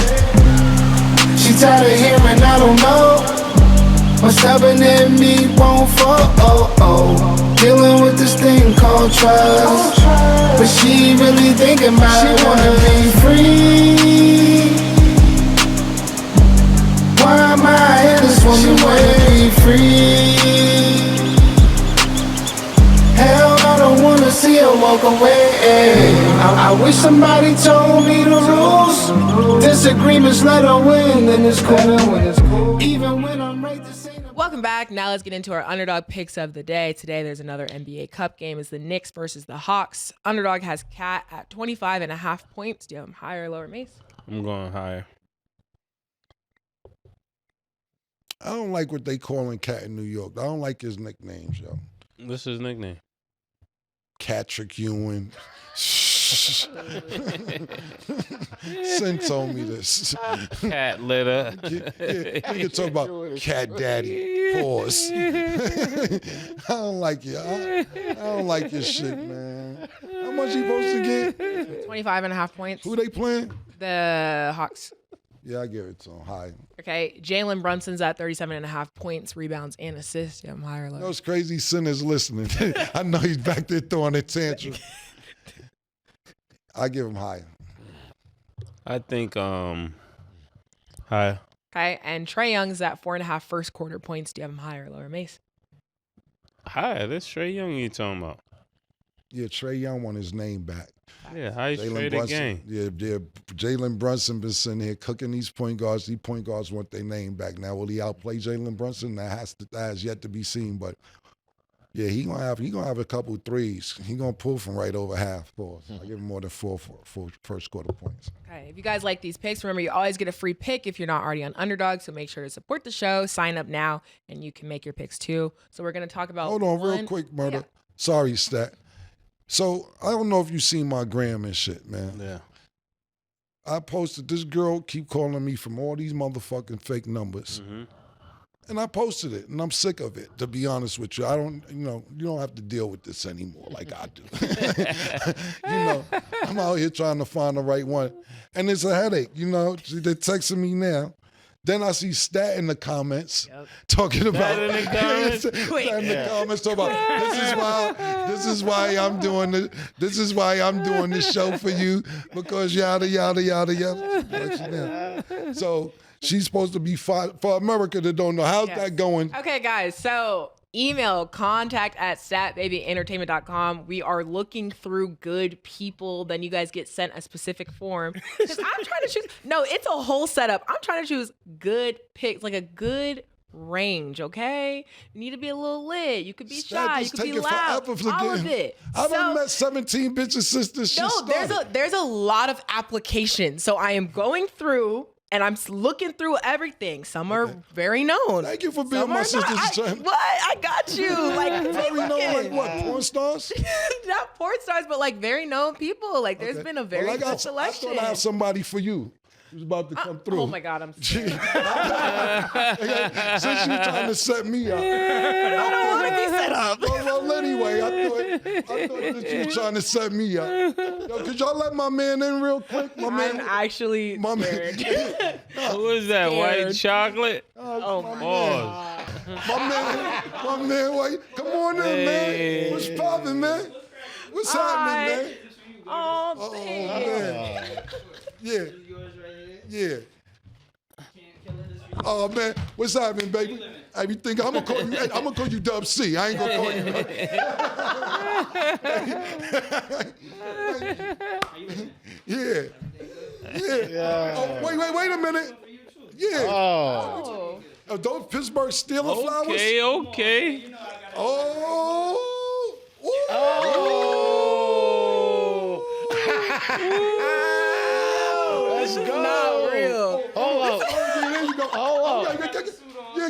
She tired of hearing I don't know. What's stubborn in me won't fall. Dealing with this thing called trust. But she really thinking about it. She wanna be free. Why am I here this woman? She wanna be free. Hell, I don't wanna see her walk away. I wish somebody told me the rules. Disagreements let her win, and it's cool. Even when I'm right, this ain't a... Welcome back. Now let's get into our underdog picks of the day. Today there's another NBA Cup game. It's the Knicks versus the Hawks. Underdog has Cat at 25.5 points. Do you have him higher or lower, Mase? I'm going higher. I don't like what they calling Cat in New York. I don't like his nicknames, yo. What's his nickname? Catrick Ewing. Sen told me this. Cat litter. Yeah, you can talk about Cat Daddy. Pause. I don't like it. I don't like your shit, man. How much he supposed to get? 25.5 points. Who they playing? The Hawks. Yeah, I give it to him. High. Okay. Jalen Brunson's at 37.5 points, rebounds, and assists. Yeah, I'm higher or lower. You know, it's crazy. Sin is listening. I know he's back there throwing a tantrum. I give him high. I think higher. Okay. And Trae Young's at 4.5 first quarter points. Do you have him higher or lower, Mase? Higher. That's Trae Young you talking about. Yeah, Trae Young won his name back. Yeah, how you straight the game. Yeah, Jalen Brunson been sitting here cooking these point guards. These point guards want their name back. Now, will he outplay Jalen Brunson? That has yet to be seen. But yeah, he gonna have a couple threes. He gonna pull from right over half. I give him more than four first quarter points. Okay. If you guys like these picks, remember you always get a free pick if you're not already on Underdog. So make sure to support the show. Sign up now, and you can make your picks too. So we're gonna talk about. Hold on, real quick, Murder. Yeah. Sorry, Stat. So I don't know if you seen my gram and shit, man. Yeah. I posted, this girl keep calling me from all these motherfucking fake numbers. Mm-hmm. And I posted it, and I'm sick of it, to be honest with you. You don't have to deal with this anymore like I do. I'm out here trying to find the right one. And it's a headache, they're texting me now. Then I see Stat in the comments talking about in the comments. Talking about this is why I'm doing this. This is why I'm doing this show for you because yada yada yada yada. So she's supposed to be for America that don't know how's that going. Okay, guys. So email contact@statbabyentertainment.com. We are looking through good people. Then you guys get sent a specific form. Because I'm trying to choose. No, it's a whole setup. I'm trying to choose good picks, like a good range, okay? You need to be a little lit. You could be shy. You could be loud. All of it. I done met 17 bitches since this shit started. There's a lot of applications. So I am going through. And I'm looking through everything. Some are very known. Thank you for being my sister's friend. What? I got you. Like very known, like what? Porn stars? Not porn stars, but like very known people. Like there's been a very good selection. I thought I have somebody for you. Who's about to come through. Oh my God, I'm scared. Since you trying to set me up. I don't want to be set up. Well, anyway, I thought that you were trying to set me up. Yo, could y'all let my man in real quick? I'm actually scared. Who is that? White chocolate? Oh my God. My man, wait. Come on in, man. What's poppin', man? What's happening, man? Oh, man. Yeah. Yeah. Oh man, what's happening, baby? Everything. I'm gonna call you Dub C. I ain't gonna call you. Yeah. Oh, wait a minute. Yeah. Oh. Those Pittsburgh Steelers flowers. Okay. Oh. Let's go. Not real. Hold on. There you go. Hold on.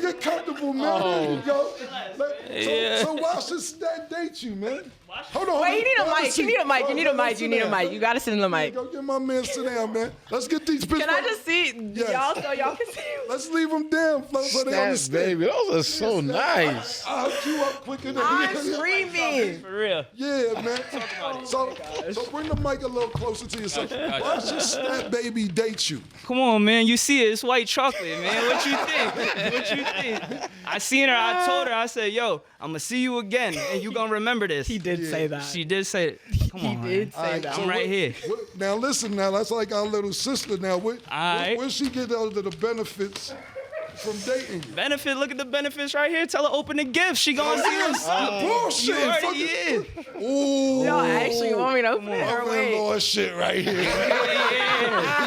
Get comfortable, man. There you go. So why should Stat date you, man? Hold on. Wait, you need a mic. You need a mic. You need a mic. You need a mic. You gotta sit in the mic. Go get my man sit down, man. Let's get these pictures. Can I just see y'all so y'all can see? Let's leave them down, so they That understand. baby, those are so nice. I'll hook you up quicker than I'm screaming. For real. Yeah, man. So bring the mic a little closer to yourself. Why should Snap Baby date you? Come on, man. You see it. It's white chocolate, man. What you think? What you think? I seen her. I told her. I said, yo, I'm going to see you again, and you going to remember this. He did say that. She did say it. Come He on, did man. say that. I'm right here. Now listen, that's like our little sister. Now, right. where she get all of the benefits from dating you? Benefit. Look at the benefits right here. Tell her open the gift. She going to see us. Bullshit. You already is. Ooh. Y'all actually want me to open it or Mother wait? Lord shit right here.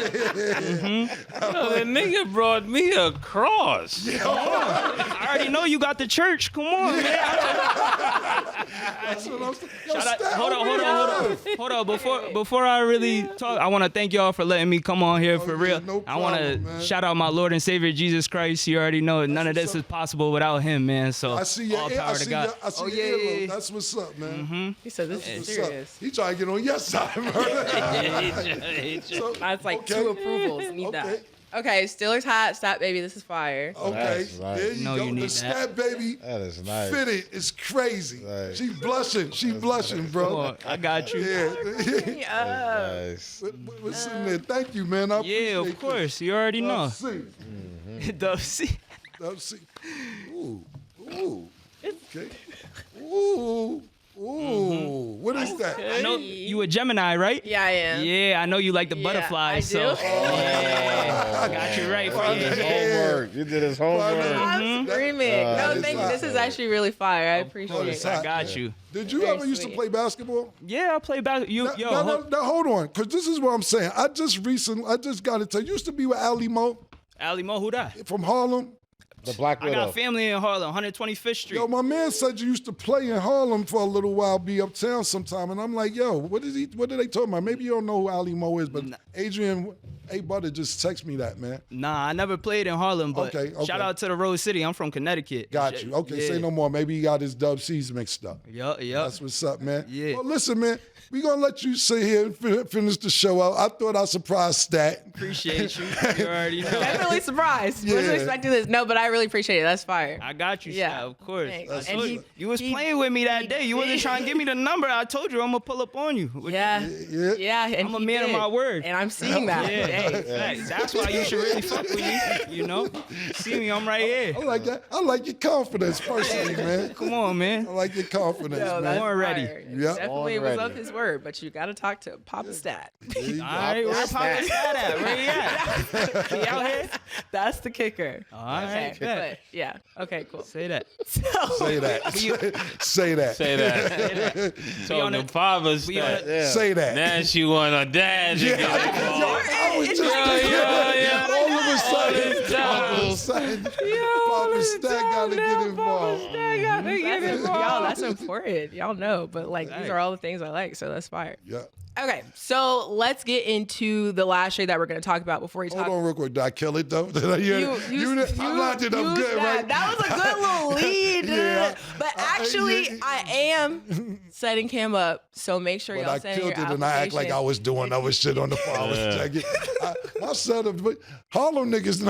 Yo, the nigga brought me a cross. I already know you got the church. Come on, man. That's what I'm saying. Yo, Shout out- Snap, hold open on. Before I really talk, I want to thank y'all for letting me come on here for yeah, real. no I want problem, man. to shout out my Lord and Savior Jesus Christ. You already know none of this is possible without Him, man. So I see your all ear. power I to see God. your, I see Oh, your yeah, earlobe. yeah, yeah. That's what's up, man. He said this is What's serious. up? He trying to get on your side, man. So, That's like okay. 2 approvals. Need that. Okay. Okay, Steelers hat, Snap Baby. This is fire. Okay, That's right. there you No, go. you need The that. Snap Baby That is nice. fitted is crazy. Right. She blushing. She blushing, bro. Come on, I got you. Yeah. Yeah. Nice. We're sitting there. Thank you, man. I Yeah, appreciate of course. You already know. Let's see. Dub C. Let's see. Ooh. Ooh. Okay. Ooh. Ooh. What is that? I know you a Gemini, right? Yeah, I am. Yeah, I know you like the Yeah, butterflies. I do. So yeah, I got you right for you. Homework. You did his homework. I'm screaming. No, it's thank you. hot. This is actually really fire. I appreciate it's it. hot. I got you. Did you Very ever used to sweet. play basketball? Yeah, I play basketball. Now, hold on, because this is what I'm saying. I just got to tell you, used to be with Ali Mo Ali Mo, who that? from Harlem. The Black I Widow. got family in Harlem, 125th Street. Yo, my man said you used to play in Harlem for a little while, be uptown sometime, and I'm like, yo, what did they talk about? Maybe you don't know who Ali Mo is, but Adrian A. Butter just text me that, man. Nah, I never played in Harlem, but Okay. shout out to the Rose City. I'm from Connecticut. Got you. Okay, say no more. Maybe he got his Dub C's mixed up. Yup. That's what's up, man. Yeah. Well, listen, man, we gonna let you sit here and finish the show out. I thought I surprised Stat. Appreciate you. You already know. Definitely surprised. Yeah. Wasn't expecting this. No, but I really appreciate it. That's fire. I got you, Yeah. Sal, of course. Thanks. I And told he- you. You was he- playing with me that day. You wasn't trying to give me the number. I told you I'm gonna pull up on you. Yeah. Yeah. Yeah. And I'm a he man of did. my word. And I'm seeing that. Yeah. Hey. That's why you should really fuck with me. You know? See me, I'm right here. I like that. I like your confidence personally, man. Come on, man. I like your confidence, No, man. that's Born ready. fire. Yeah. Definitely was Born up ready. his word, but you got to talk to Papa Stat. There you go. All right, where Papa Stat at? Where he at? He out here? That's the kicker. All right, Okay, bet. but yeah. Okay, cool. Say that. So, Say that. Say that. Say that. Told the Papa Stat. Say that. Now she want her dad to get involved. I was just Yeah. all of a sudden, Papa Stat got to get involved. y'all, that's important. Y'all know, but like these are all the things I like, so that's fire. Yeah. Okay, so let's get into the last trade that we're going to talk about before we talk. Hold on real quick. Did I kill it, though? Did I hear it? I lined it up good, right? That was a good little lead. Yeah. But actually, yeah. I am setting Cam up, so make sure But y'all I send killed your it and I act like I was doing other shit on the phone. I was checking. I said it, but Harlem niggas,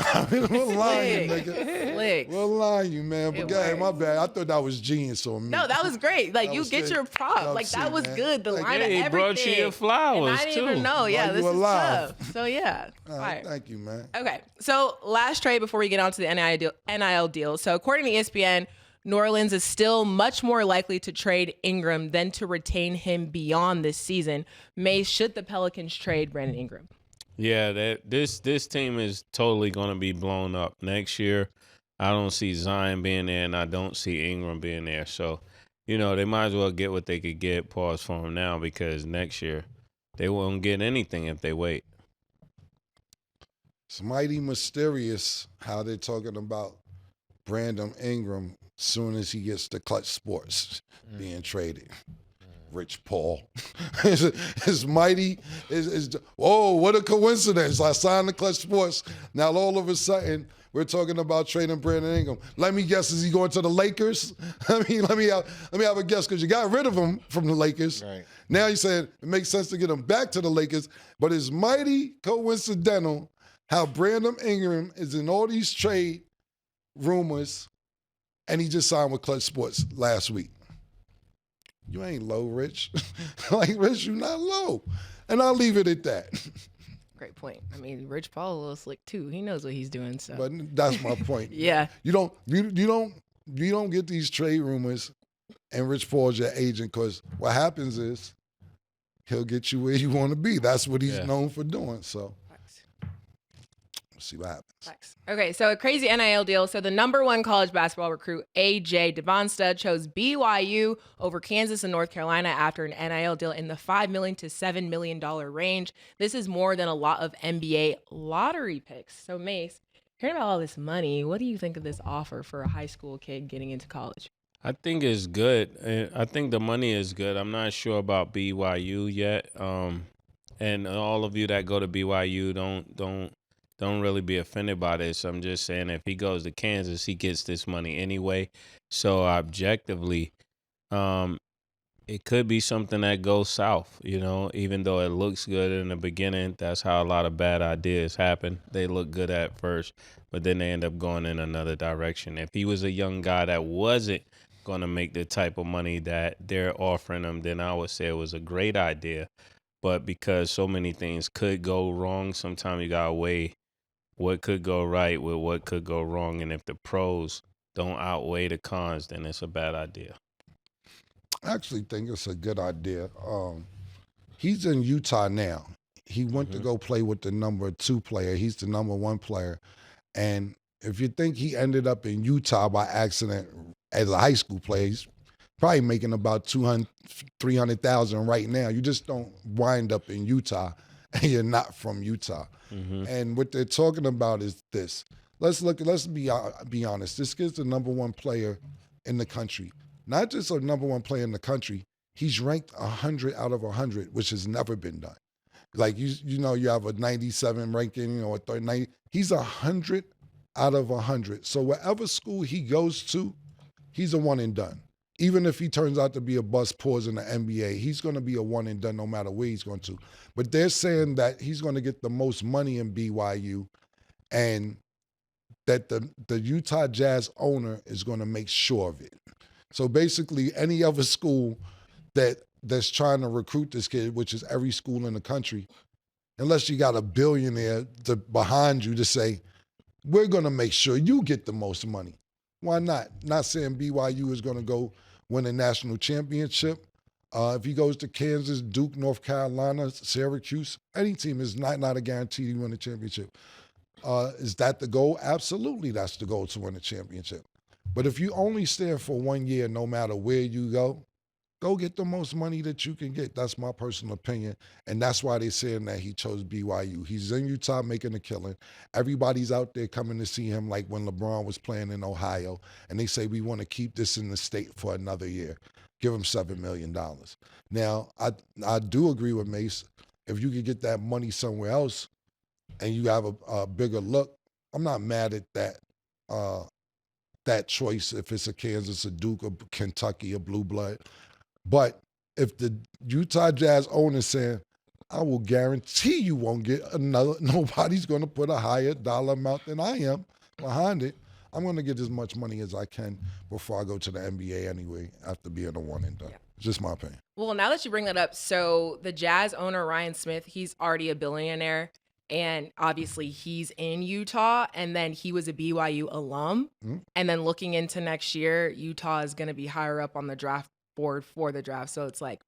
we'll lie you, nigga. Slick. We'll lie you, man. But It God, my works. bad. I thought that was genius on me. No, that was great. Like, That you was get sick. your prop. That Like, was that sick, was man. good. The Thank line you. of Yeah, he everything. brought you your flowers, and I didn't even too. know. Yeah, While this you is alive. tough. So, yeah. All Fire. right, thank you, man. Okay, so last trade before we get on to the NIL deal. So according to ESPN, New Orleans is still much more likely to trade Ingram than to retain him beyond this season. Mase, should the Pelicans trade Brandon Ingram? Yeah, this team is totally going to be blown up next year. I don't see Zion being there, and I don't see Ingram being there. So, they might as well get what they could get, pause for him now, because next year they won't get anything if they wait. It's mighty mysterious how they're talking about Brandon Ingram soon as he gets to Clutch Sports being traded. Rich Paul. it's mighty. Whoa, what a coincidence. I signed the Clutch Sports. Now all of a sudden, we're talking about trading Brandon Ingram. Let me guess, is he going to the Lakers? I mean, let me have a guess, because you got rid of him from the Lakers. Right. Now you said it makes sense to get him back to the Lakers, but it's mighty coincidental how Brandon Ingram is in all these trade rumors, and he just signed with Clutch Sports last week. You ain't low, Rich. Like, Rich, you not low. And I'll leave it at that. Great point. I mean, Rich Paul a little slick too. He knows what he's doing. So, But that's my point. yeah, You don't get these trade rumors and Rich Paul's your agent, because what happens is he'll get you where you want to be. That's what he's known for doing. So we'll see what happens. Okay, so a crazy NIL deal. So the number one college basketball recruit, A.J. Devonsta, chose BYU over Kansas and North Carolina after an NIL deal in the $5 million to $7 million range. This is more than a lot of NBA lottery picks. So Mase, hearing about all this money, what do you think of this offer for a high school kid getting into college? I think it's good. I think the money is good. I'm not sure about BYU yet. And all of you that go to BYU, don't really be offended by this. I'm just saying, if he goes to Kansas, he gets this money anyway. So objectively, it could be something that goes south, even though it looks good in the beginning. That's how a lot of bad ideas happen. They look good at first, but then they end up going in another direction. If he was a young guy that wasn't going to make the type of money that they're offering him, then I would say it was a great idea. But because so many things could go wrong, sometimes you got to weigh what could go right with what could go wrong. And if the pros don't outweigh the cons, then it's a bad idea. I actually think it's a good idea. He's in Utah now. He went to go play with the number 2 player. He's the number 1 player. And if you think he ended up in Utah by accident as a high school player, he's probably making about $300,000 right now. You just don't wind up in Utah and you're not from Utah. And what they're talking about is this. Let's be honest. This kid's the number 1 player in the country. Not just a number 1 player in the country. He's ranked 100 out of 100, which has never been done. Like, you have a 97 ranking, a 90. He's 100 out of 100. So wherever school he goes to, he's a one and done. Even if he turns out to be a bust pause in the NBA, he's going to be a one and done no matter where he's going to. But they're saying that he's going to get the most money in BYU, and that the Utah Jazz owner is going to make sure of it. So basically, any other school that's trying to recruit this kid, which is every school in the country, unless you got a billionaire behind you to say, we're going to make sure you get the most money. Why not? Not saying BYU is going to go win a national championship. If he goes to Kansas, Duke, North Carolina, Syracuse, any team is not a guarantee to win a championship. Is that the goal? Absolutely, that's the goal, to win a championship. But if you only stand for 1 year, no matter where you go get the most money that you can get. That's my personal opinion. And that's why they're saying that he chose BYU. He's in Utah making a killing. Everybody's out there coming to see him, like when LeBron was playing in Ohio. And they say, we want to keep this in the state for another year. Give him $7 million. Now, I do agree with Mase. If you could get that money somewhere else and you have a bigger look, I'm not mad at that choice, if it's a Kansas, a Duke, a Kentucky, a Blue Blood. But if the Utah Jazz owner saying, I will guarantee you won't get nobody's going to put a higher dollar amount than I am behind it, I'm going to get as much money as I can before I go to the NBA anyway, after being a one and done. Yeah. It's just my opinion. Well, now that you bring that up, so the Jazz owner, Ryan Smith, he's already a billionaire. And obviously he's in Utah, and then he was a BYU alum. Mm-hmm. And then looking into next year, Utah is going to be higher up on the draft board for the draft. So it's like,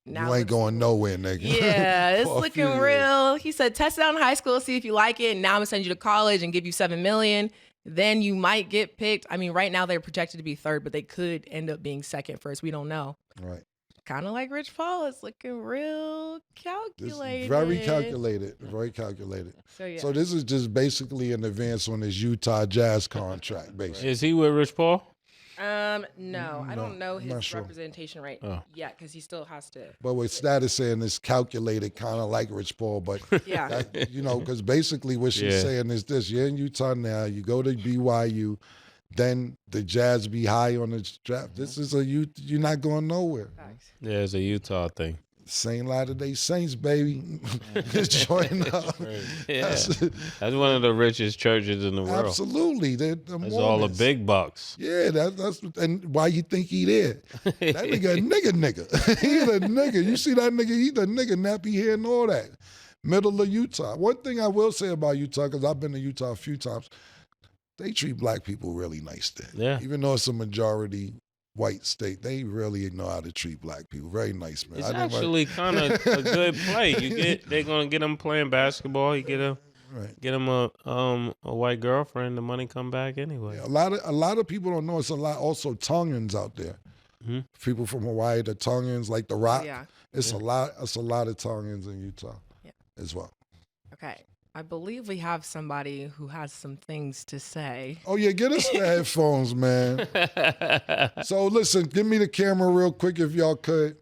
now you ain't going nowhere, nigga. Yeah, it's looking real. He said, test it out in high school, see if you like it. And now I'm going to send you to college and give you $7 million. Then you might get picked. I mean, right now they're projected to be third, but they could end up being second, first. We don't know. Right. Kind of like Rich Paul. It's looking real calculated. It's very calculated. Very calculated. So, yeah. So this is just basically an advance on his Utah Jazz contract, basically. Is he with Rich Paul? No, I don't know I'm not his sure. representation right yet because he still has to. But with status saying it's calculated, kind of like Rich Paul, but Yeah. that, because basically what she's saying is this: you're in Utah now, you go to BYU, then the Jazz be high on the draft. This is you're not going nowhere. Yeah, it's a Utah thing. St. Latter-day Saints, baby. Join up. Yeah. That's one of the richest churches in the world. Absolutely. That's all the big bucks. Yeah, that's and why you think he there? That nigga a nigga. He a nigga. You see that nigga, he the nigga, nappy hair and all that. Middle of Utah. One thing I will say about Utah, because I've been to Utah a few times, they treat black people really nice there. Yeah. Even though it's a majority white state, they really know how to treat black people. Very nice, man. It's actually kind of a good play. They're gonna get them playing basketball. You get them a white girlfriend. The money come back anyway. Yeah, a lot of people don't know it's a lot also Tongans out there. Mm-hmm. People from Hawaii, the Tongans, like the Rock. Yeah. It's a lot of Tongans in Utah as well. Okay. I believe we have somebody who has some things to say. Oh, yeah, get us the headphones, man. So, listen, give me the camera real quick if y'all could.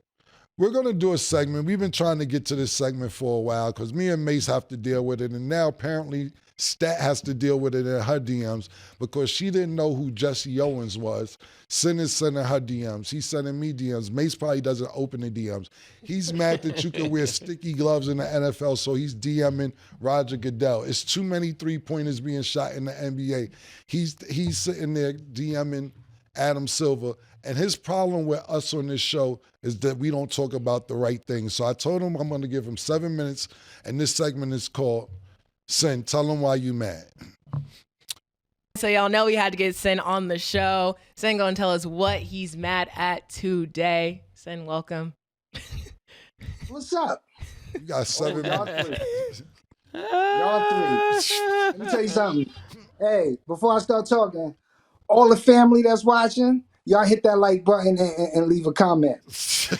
We're going to do a segment. We've been trying to get to this segment for a while because me and Mase have to deal with it. And now, apparently, Stat has to deal with it in her DMs because she didn't know who Jesse Owens was. Sen is sending her DMs. He's sending me DMs. Mase probably doesn't open the DMs. He's mad that you can wear sticky gloves in the NFL, so he's DMing Roger Goodell. It's too many three-pointers being shot in the NBA. He's sitting there DMing Adam Silver. And his problem with us on this show is that we don't talk about the right things. So I told him I'm going to give him 7 minutes, and this segment is called Sen, tell him why you mad. So y'all know we had to get Sen on the show. Sen gonna tell us what he's mad at today. Sen, welcome. What's up? You got 7 minutes. Y'all three. Let me tell you something. Hey, before I start talking, all the family that's watching, y'all hit that like button and leave a comment. It's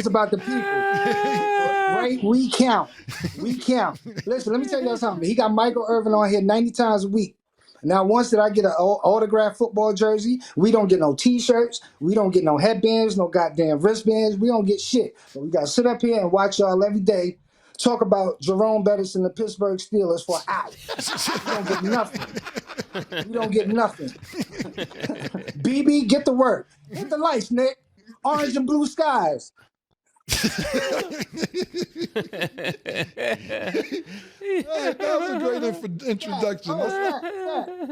about the people. Right? We count. Listen, let me tell y'all something. He got Michael Irvin on here 90 times a week. Now, once that I get an autographed football jersey, we don't get no T-shirts. We don't get no headbands, no goddamn wristbands. We don't get shit. But we got to sit up here and watch y'all every day talk about Jerome Bettis and the Pittsburgh Steelers for hours. We don't get nothing. BB, get to work. Hit the lights, Nick. Orange and blue skies. That was a great introduction.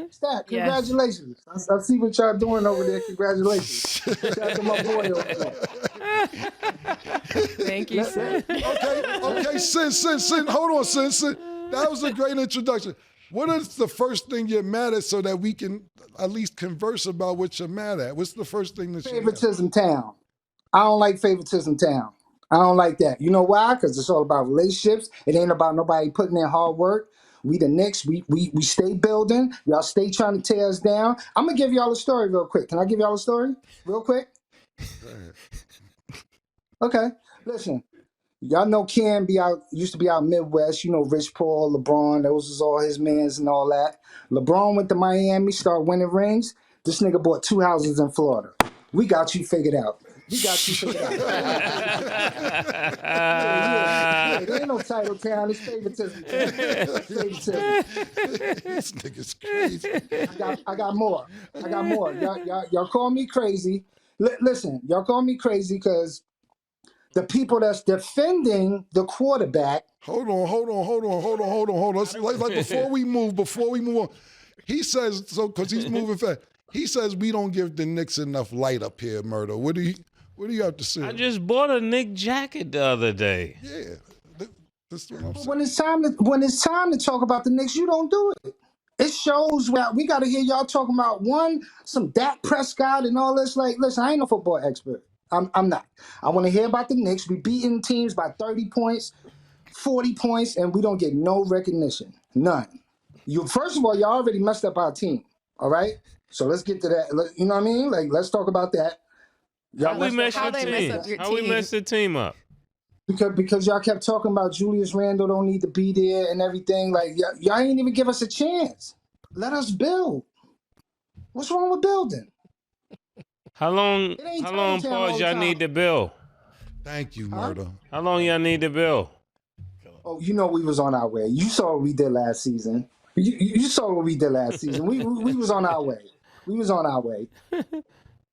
Stat, congratulations. Yes. I see what y'all doing over there. Congratulations. Shout out to my boy over there. Thank you, Sen. Okay, Sen. Hold on, Sen. That was a great introduction. What is the first thing you're mad at so that we can at least converse about what you're mad at? What's the first thing that you're mad at? Favoritism town. I don't like favoritism town. I don't like that. You know why? Because it's all about relationships. It ain't about nobody putting in hard work. We the Knicks. We stay building. Y'all stay trying to tear us down. I'm going to give y'all a story real quick. Can I give y'all a story real quick? Okay. Listen. Y'all know Ken used to be out Midwest. You know, Rich Paul, LeBron. Those was all his mans and all that. LeBron went to Miami, started winning rings. This nigga bought 2 houses in Florida. We got you figured out. Yeah, there ain't no title town. It's favoritism. This nigga's crazy. I got more. Y'all call me crazy. Listen, y'all call me crazy because the people that's defending the quarterback. Hold on. Like before we move on. He says, so because he's moving fast, he says we don't give the Knicks enough light up here, Murder. What do you have to say? I just bought a Knick jacket the other day. Yeah. That's what I'm saying. When it's time to talk about the Knicks, you don't do it. It shows where we got to hear y'all talking about some Dak Prescott and all this. Like, listen, I ain't no football expert. I'm not. I want to hear about the Knicks. We beating teams by 30 points, 40 points, and we don't get no recognition. None. First of all, y'all already messed up our team. All right? So let's get to that. You know what I mean? Like, let's talk about that. How we mess the team up? Because y'all kept talking about Julius Randle don't need to be there and everything. Like, y'all ain't even give us a chance. let us build. What's wrong with building? How long Town all pause the y'all time. need to build? Thank you, Murder. How long y'all need to build? Oh, you know we was on our way. You saw what we did last season. You saw what we did last season. We was on our way. We was on our way.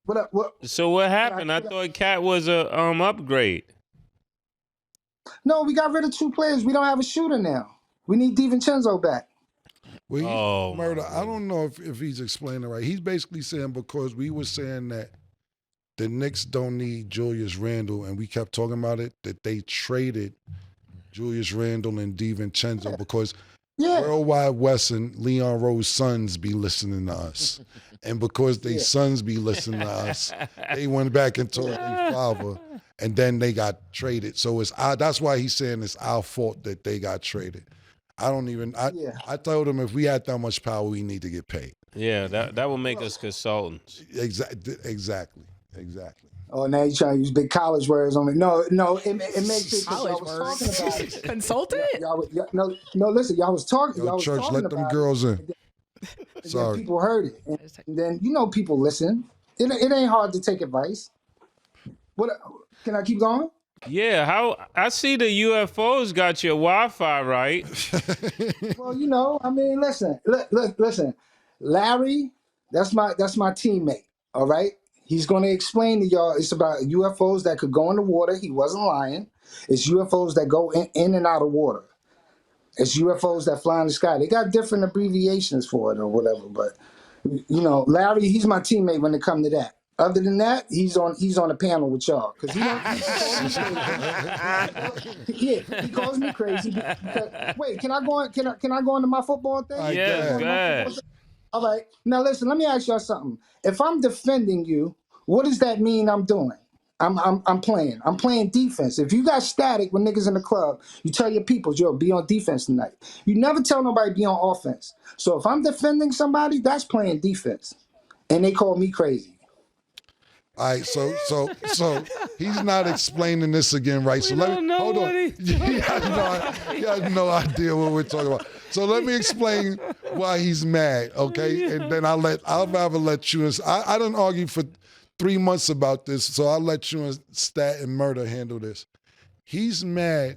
What? So what happened? I thought Cat was a upgrade. No, we got rid of 2 players. We don't have a shooter now. We need DiVincenzo back. Well, Murder, I don't know if he's explaining it right. He's basically saying because we were saying that the Knicks don't need Julius Randle, and we kept talking about it, that they traded Julius Randle and DiVincenzo because Worldwide West and Leon Rose's sons be listening to us. And because they sons be listening to us, they went back and told their father, and then they got traded. So that's why he's saying it's our fault that they got traded. I told him if we had that much power, we need to get paid. Yeah, that would make us consultants. Exactly. Oh, now you're trying to use big college words on me. No, it makes it because y'all was talking about it. Consultant? No, listen, y'all was talking. Yo, y'all was church, talking let them about girls in. And Sorry. then people heard it, and then people listen. It ain't hard to take advice. What? Can I keep going? Yeah, how I see the UFOs got your Wi-Fi right. Well, listen. Larry, that's my teammate. All right, he's going to explain to y'all. It's about UFOs that could go in the water. He wasn't lying. It's UFOs that go in and out of water. It's UFOs that fly in the sky. They got different abbreviations for it or whatever. But Larry, he's my teammate when it comes to that. Other than that, he's on the panel with y'all because he calls me crazy. Wait, can I go into my football thing? Yeah, go ahead. All right. Now listen, let me ask y'all something. If I'm defending you, what does that mean I'm doing? I'm playing. I'm playing defense. If you got static with niggas in the club, you tell your people, yo, be on defense tonight. You never tell nobody be on offense. So if I'm defending somebody, that's playing defense. And they call me crazy. All right, so he's not explaining this again, right? So hold on. He has no idea what we're talking about. So let me explain why he's mad, okay? And then I'll rather let you. I didn't argue for 3 months about this, so I'll let you and Stat and Murder handle this. He's mad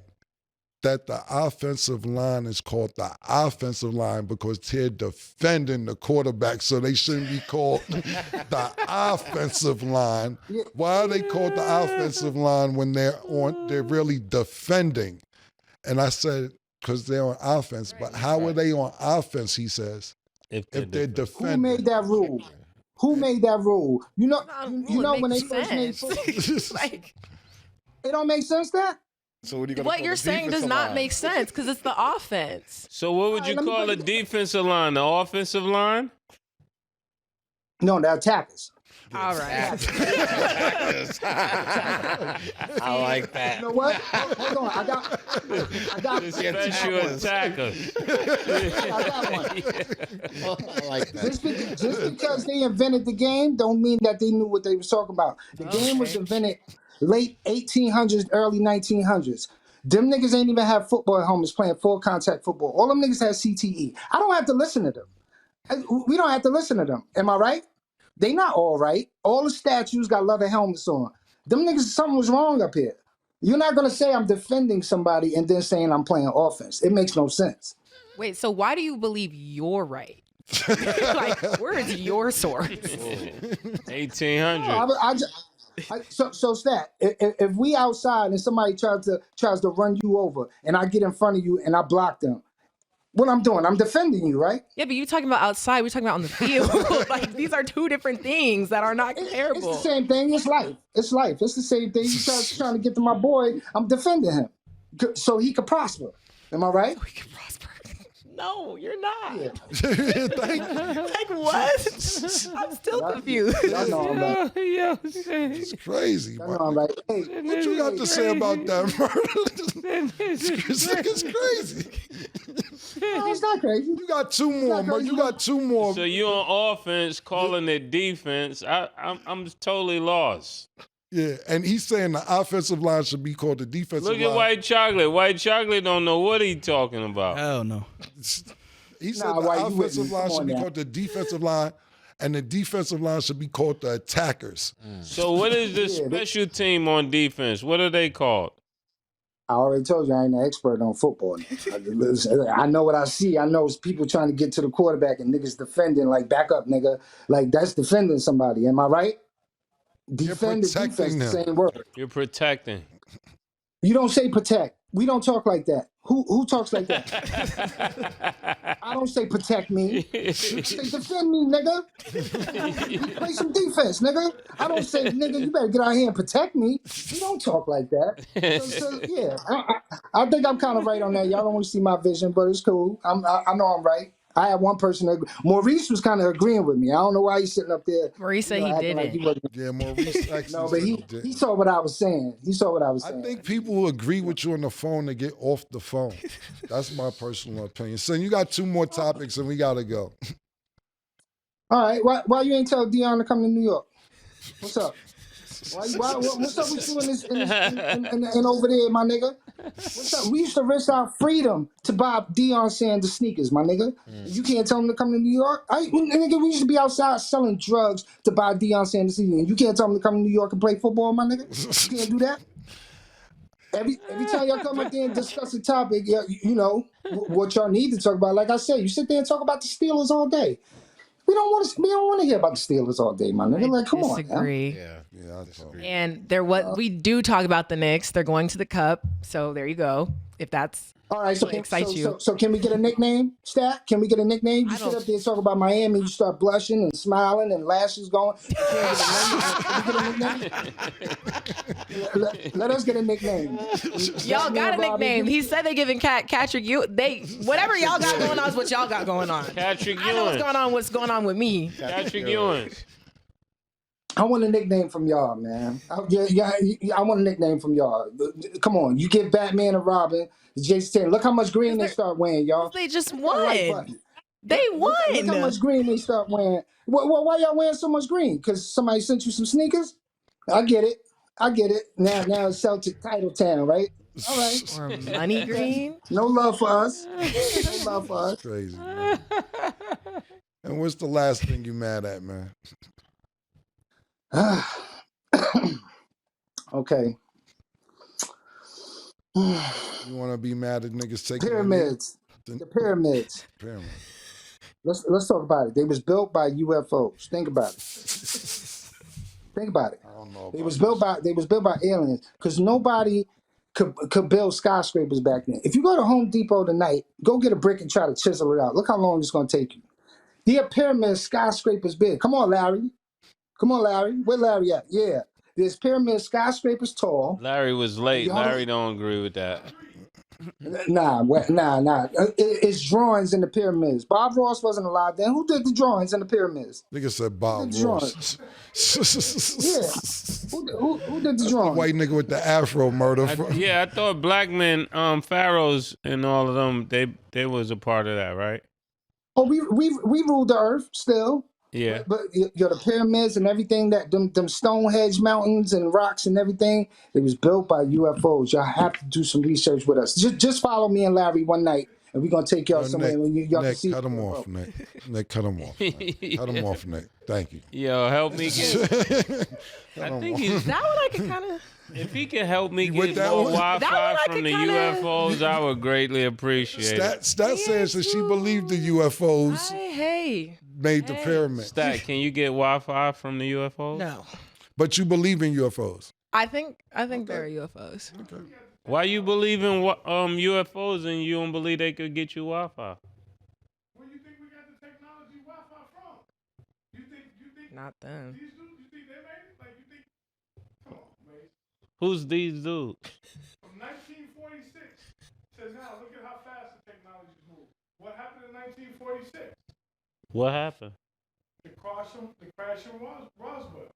that the offensive line is called the offensive line because they're defending the quarterback, so they shouldn't be called the offensive line. Why are they called the offensive line when they're really defending? And I said, because they're on offense. But how are they on offense, he says, if they're defending? Who made that rule? Who made that rule? You know when they first made football. It don't make sense that? So what you're saying does not make sense because it's the offense. So what would you call a defensive line? The offensive line? No, the attackers. All right. I like that. You know what? Hold on. I got Special attacker. I got one. I like that. Just because they invented the game don't mean that they knew what they was talking about. The game was invented late 1800s, early 1900s. Them niggas ain't even have football helmets playing full contact football. All them niggas had CTE. I don't have to listen to them. We don't have to listen to them. Am I right? They not all right. All the statues got leather helmets on. Them niggas, something was wrong up here. You're not going to say I'm defending somebody and then saying I'm playing offense. It makes no sense. Wait, so why do you believe you're right? Like, where is your source? 1800. So Stat, if we outside and somebody tries to run you over and I get in front of you and I block them, what I'm doing, I'm defending you, right? Yeah, but you're talking about outside. We're talking about on the field. Like, these are two different things that are not comparable. It's the same thing. It's life. It's the same thing. You trying to get to my boy, I'm defending him so he could prosper. Am I right? We can prosper. No, you're not. Yeah. Like what? I'm still confused. I know I'm right. It's crazy, I bro. know I'm right. Hey, What you got to say about that, Murder? It's crazy. no, it's not crazy. You got two more, bro. You got two more. So you on offense calling it defense. I'm totally lost. Yeah, and he's saying the offensive line should be called the defensive line. Look at White Chocolate. White Chocolate don't know what he's talking about. Hell no. He said Nah, the why you with offensive me? line Come should on be now. called the defensive line, and the defensive line should be called the attackers. So what is the special team on defense? What are they called? I already told you I ain't an expert on football. I know what I see. I know it's people trying to get to the quarterback and niggas defending like back up, nigga. Like that's defending somebody. Am I right? Defend and defense, protecting the them. same word. You're protecting. You don't say protect. We don't talk like that. Who talks like that? I don't say protect me. You say defend me, nigga. You play some defense, nigga. I don't say, nigga, you better get out here and protect me. We don't talk like that. So, yeah, I think I'm kind of right on that. Y'all don't want to see my vision, but it's cool. I know I'm right. I had one person agree. Maurice was kind of agreeing with me. I don't know why he's sitting up there. Maurice said he acting like didn't. he wasn't. Yeah, Maurice actually No, but said he didn't. saw what I was saying. He saw what I was I saying. think people will agree with you on the phone to get off the phone. That's my personal opinion. So you got 2 more topics and we gotta go. All right, why you ain't tell Dion to come to New York? What's up? What's up with you in over there, my nigga? What's up? We used to risk our freedom to buy Deion Sanders sneakers, my nigga. You can't tell him to come to New York. Nigga, we used to be outside selling drugs to buy Deion Sanders sneakers. You can't tell him to come to New York and play football, my nigga. You can't do that. Every time y'all come up there and discuss a topic, you know what y'all need to talk about. Like I said, you sit there and talk about the Steelers all day. We don't want to hear about the Steelers all day, my nigga. Like, come on, disagree. Yeah, I disagree. And we do talk about the Knicks. They're going to the Cup, so there you go. If that's all right, so excites you. So can we get a nickname, Stat? Can we get a nickname? You sit up there and talk about Miami, you start blushing and smiling and lashes going. You can't get a nickname? Can we get a nickname? Let us get a nickname. Y'all got a nickname. He said they giving Patrick whatever y'all got going on is what y'all got going on. Patrick Ewing. I know what's going on with me. Patrick Ewing. I want a nickname from y'all, man. I want a nickname from y'all. Come on, you give Batman and Robin, Jason Tatum. Look how much green they start wearing, y'all. They just won. They won. Look how much green they start wearing. Why y'all wearing so much green? Because somebody sent you some sneakers? I get it. Now it's Celtic title town, right? All right. Or money green. No love for us. No love for us. Crazy, man. And what's the last thing you mad at, man? Okay. You want to be mad at niggas taking Pyramids. The pyramids. Pyramid. Let's talk about it. They was built by UFOs. Think about it. Think about it. I don't know. They was built by aliens because nobody could build skyscrapers back then. If you go to Home Depot tonight, go get a brick and try to chisel it out. Look how long it's going to take you. There are pyramids, skyscrapers big. Come on, Larry. Where Larry at? Yeah. There's pyramid skyscrapers tall. Larry was late. Larry don't agree with that. Nah. It's drawings in the pyramids. Bob Ross wasn't alive then. Who did the drawings in the pyramids? Nigga said Bob Ross. Yeah. Who did the drawings? White nigga with the afro murder. I thought black men, pharaohs and all of them, they was a part of that, right? Oh, we ruled the earth still. Yeah. But the pyramids and everything, that them Stonehenge mountains and rocks and everything, it was built by UFOs. Y'all have to do some research with us. Just follow me and Larry one night, and we're gonna take y'all somewhere. Y'all can see. Cut him off, Nick. Nick, cut him off. Cut him off, Nick. Thank you. Yo, help me get. I think he's That one I could kind of. If he can help me with get that more one? Wi-Fi from the UFOs, I would greatly appreciate it. Stat says that she believed the UFOs Hey. made the pyramid. Stat, can you get Wi-Fi from the UFOs? No. But you believe in UFOs. I think there are UFOs. Okay. Why you believe in UFOs and you don't believe they could get you Wi-Fi? Where you think we got the technology Wi-Fi from? You think Not them. these dudes? You think they made it? Like you think? Come on, man. Who's these dudes? From 1946 to now, look at how fast the technology's moved. What happened in 1946? What happened? The crash in Roswell.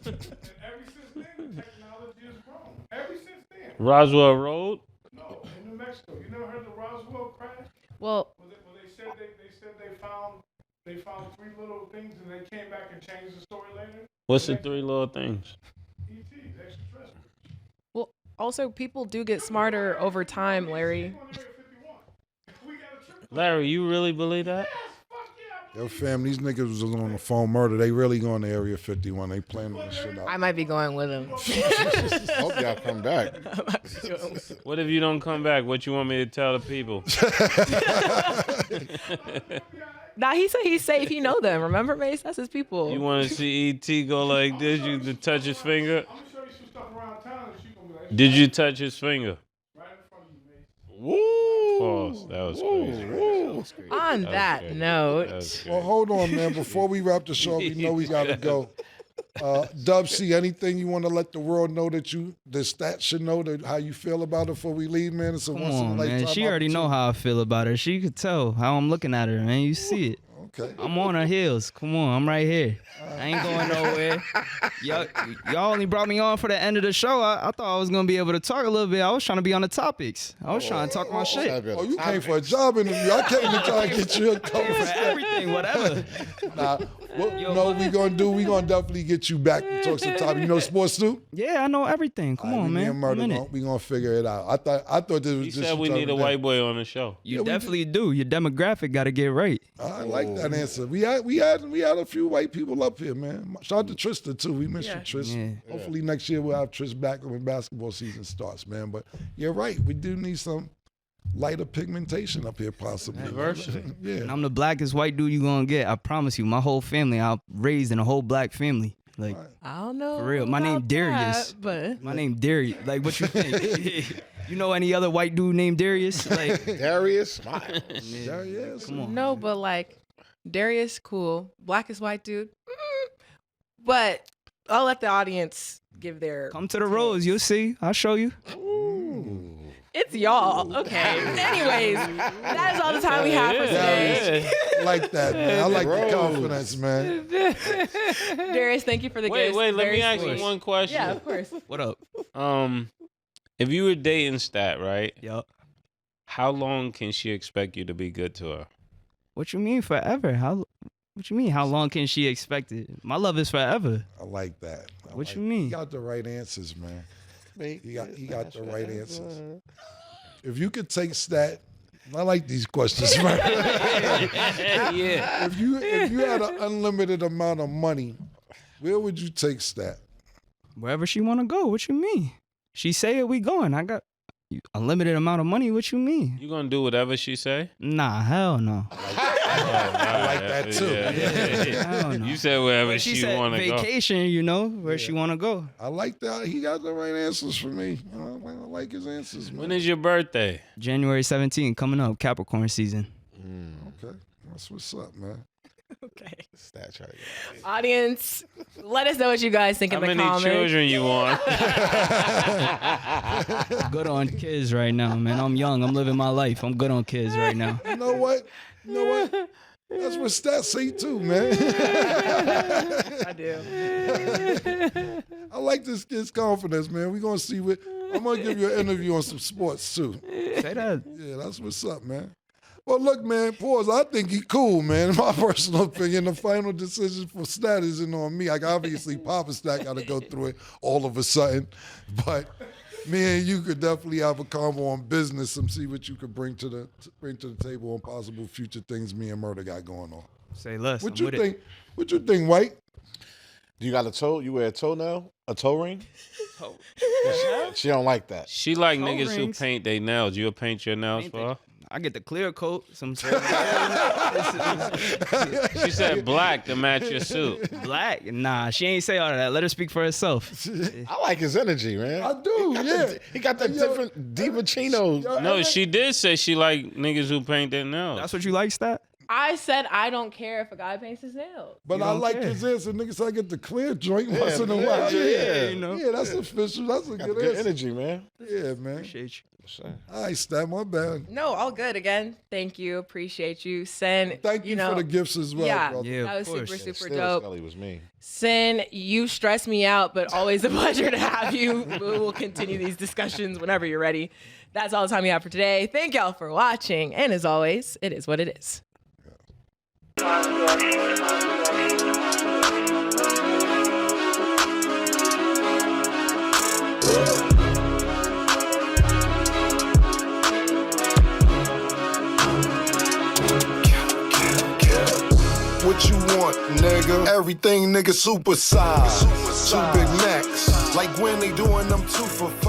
And ever since then, the technology has grown. Ever since then. Roswell Road? No, in New Mexico. You never heard the Roswell crash? Well, They said they found 3 little things and they came back and changed the story later. What's the 3 little things? ET, extraterrestrials. also people do get smarter over time, Larry. We got Larry, you really believe that? Yo, fam, these niggas was on the phone murder. They really going to Area 51. They planning this shit out. I might be going with him. Hope y'all come back. What if you don't come back? What you want me to tell the people? Nah, he said he's safe. He know them. Remember, Mase? That's his people. You want to see E.T. go like this? You to touch his finger? Did you touch his finger? Woo! Pause. That was crazy. On that note, Well, hold on, man. Before we wrap the show, we know we got to go. Dub C, anything you want to let the world know the stats should know how you feel about it before we leave, man? It's a Come once in a on, lifetime man. She already know how I feel about her. She could tell how I'm looking at her, man. You see it. Okay. I'm on her heels. Come on, I'm right here. I ain't going nowhere. Y'all only brought me on for the end of the show. I thought I was gonna be able to talk a little bit. I was trying to be on the topics. I was trying to talk my shit. Oh, you came for a job interview. I came to try to get you a couple For everything, whatever. Nah, what you know we gonna do? We gonna definitely get you back to talk some time. You know sports too? Yeah, I know everything. Come on, man. We gonna figure it out. I thought this was He just. said we need a white boy on the show. You definitely do. Your demographic got to get right. I like that answer. We had a few white people up here, man. Shout out to Trista too. We miss you, Tris. Yeah. Hopefully next year we'll have Tris back when basketball season starts, man. But you're right. We do need some lighter pigmentation up here, possibly. Diversity. Yeah. And I'm the blackest white dude you gonna get. I promise you. My whole family, I'm raised in a whole black family. Like, I don't know. for real. My name about Darius. that, but My name Darius. Like, what you think? You know any other white dude named Darius? Like, Darius? There he is. come on. no, but like Darius, cool. Blackest white dude. But I'll let the audience give their. Come to the Rose. You'll see. I'll show you. It's y'all. Okay. Anyways, that is all the time we have for today. I like that, man. I like the confidence, man. Darius, thank you for the Wait, gifts. let Very me ask sweet. you one question. Yeah, of course. What up? If you were dating Stat, right? Yup. How long can she expect you to be good to her? What you mean forever? What you mean? How long can she expect it? My love is forever. I like that. What you mean? He got the right answers, man. He got the right answers. If you could take Stat, I like these questions, man. Yeah. If you had an unlimited amount of money, where would you take Stat? Wherever she want to go. What you mean? She say it, we going. I got a limited amount of money. What you mean? You gonna do whatever she say? Nah, hell no. I like that too. Hell no. You said wherever But she said wanna go. vacation, you know, where she want to go. I like that. He got the right answers for me. I like his answers, man. When is your birthday? January 17th, coming up, Capricorn season. Okay, that's what's up, man. Okay. Stat chart. Audience, let us know what you guys think How in the many comments. children you want? Good on kids right now, man. I'm young. I'm living my life. I'm good on kids right now. You know what? That's what Stats say too, man. I do. I like this kid's confidence, man. We're gonna see what I'm gonna give you an interview on some sports too. Say that. Yeah, that's what's up, man. Well, look, man, pause. I think he cool, man. In my personal opinion, the final decision for Stat isn't on me. Like, obviously, Papa Stat got to go through it all of a sudden. But me and you could definitely have a convo on business and see what you could bring to the table on possible future things me and Murder got going on. Say less. What I'm you with think? What you think, White? Do you got a toe? You wear a toenail? A toe ring? She don't like that. She like Toe niggas who rings. paint their nails. You'll paint your nails Paint for her? I get the clear coat. Some She said black to match your suit. black. Nah, she ain't say all of that. Let her speak for herself. I like his energy, man. I do, yeah. He got the different DiVincinos. No, she did say she like niggas who paint their nails. That's what you like, Stat? I said I don't care if a guy paints his nails. But You I don't like care. his answer. Niggas, I get the clear joint once in a while. yeah, you know. Yeah, that's official. That's a Got good good answer. energy, man. Yeah, man. Appreciate you. All right, Stat, my bad. No, all good. Again, thank you. Appreciate you. Sen, Thank you know, for the gifts as well, yeah, brother. Yeah, that of was course. super Still, dope. Scully was me. Sen, you stress me out, but always a pleasure to have you. We will continue these discussions whenever you're ready. That's all the time we have for today. Thank y'all for watching. And as always, it is what it is. what you want, nigga. Everything, nigga, super size. 2 Big Macs, like when they doing them 2 for $5.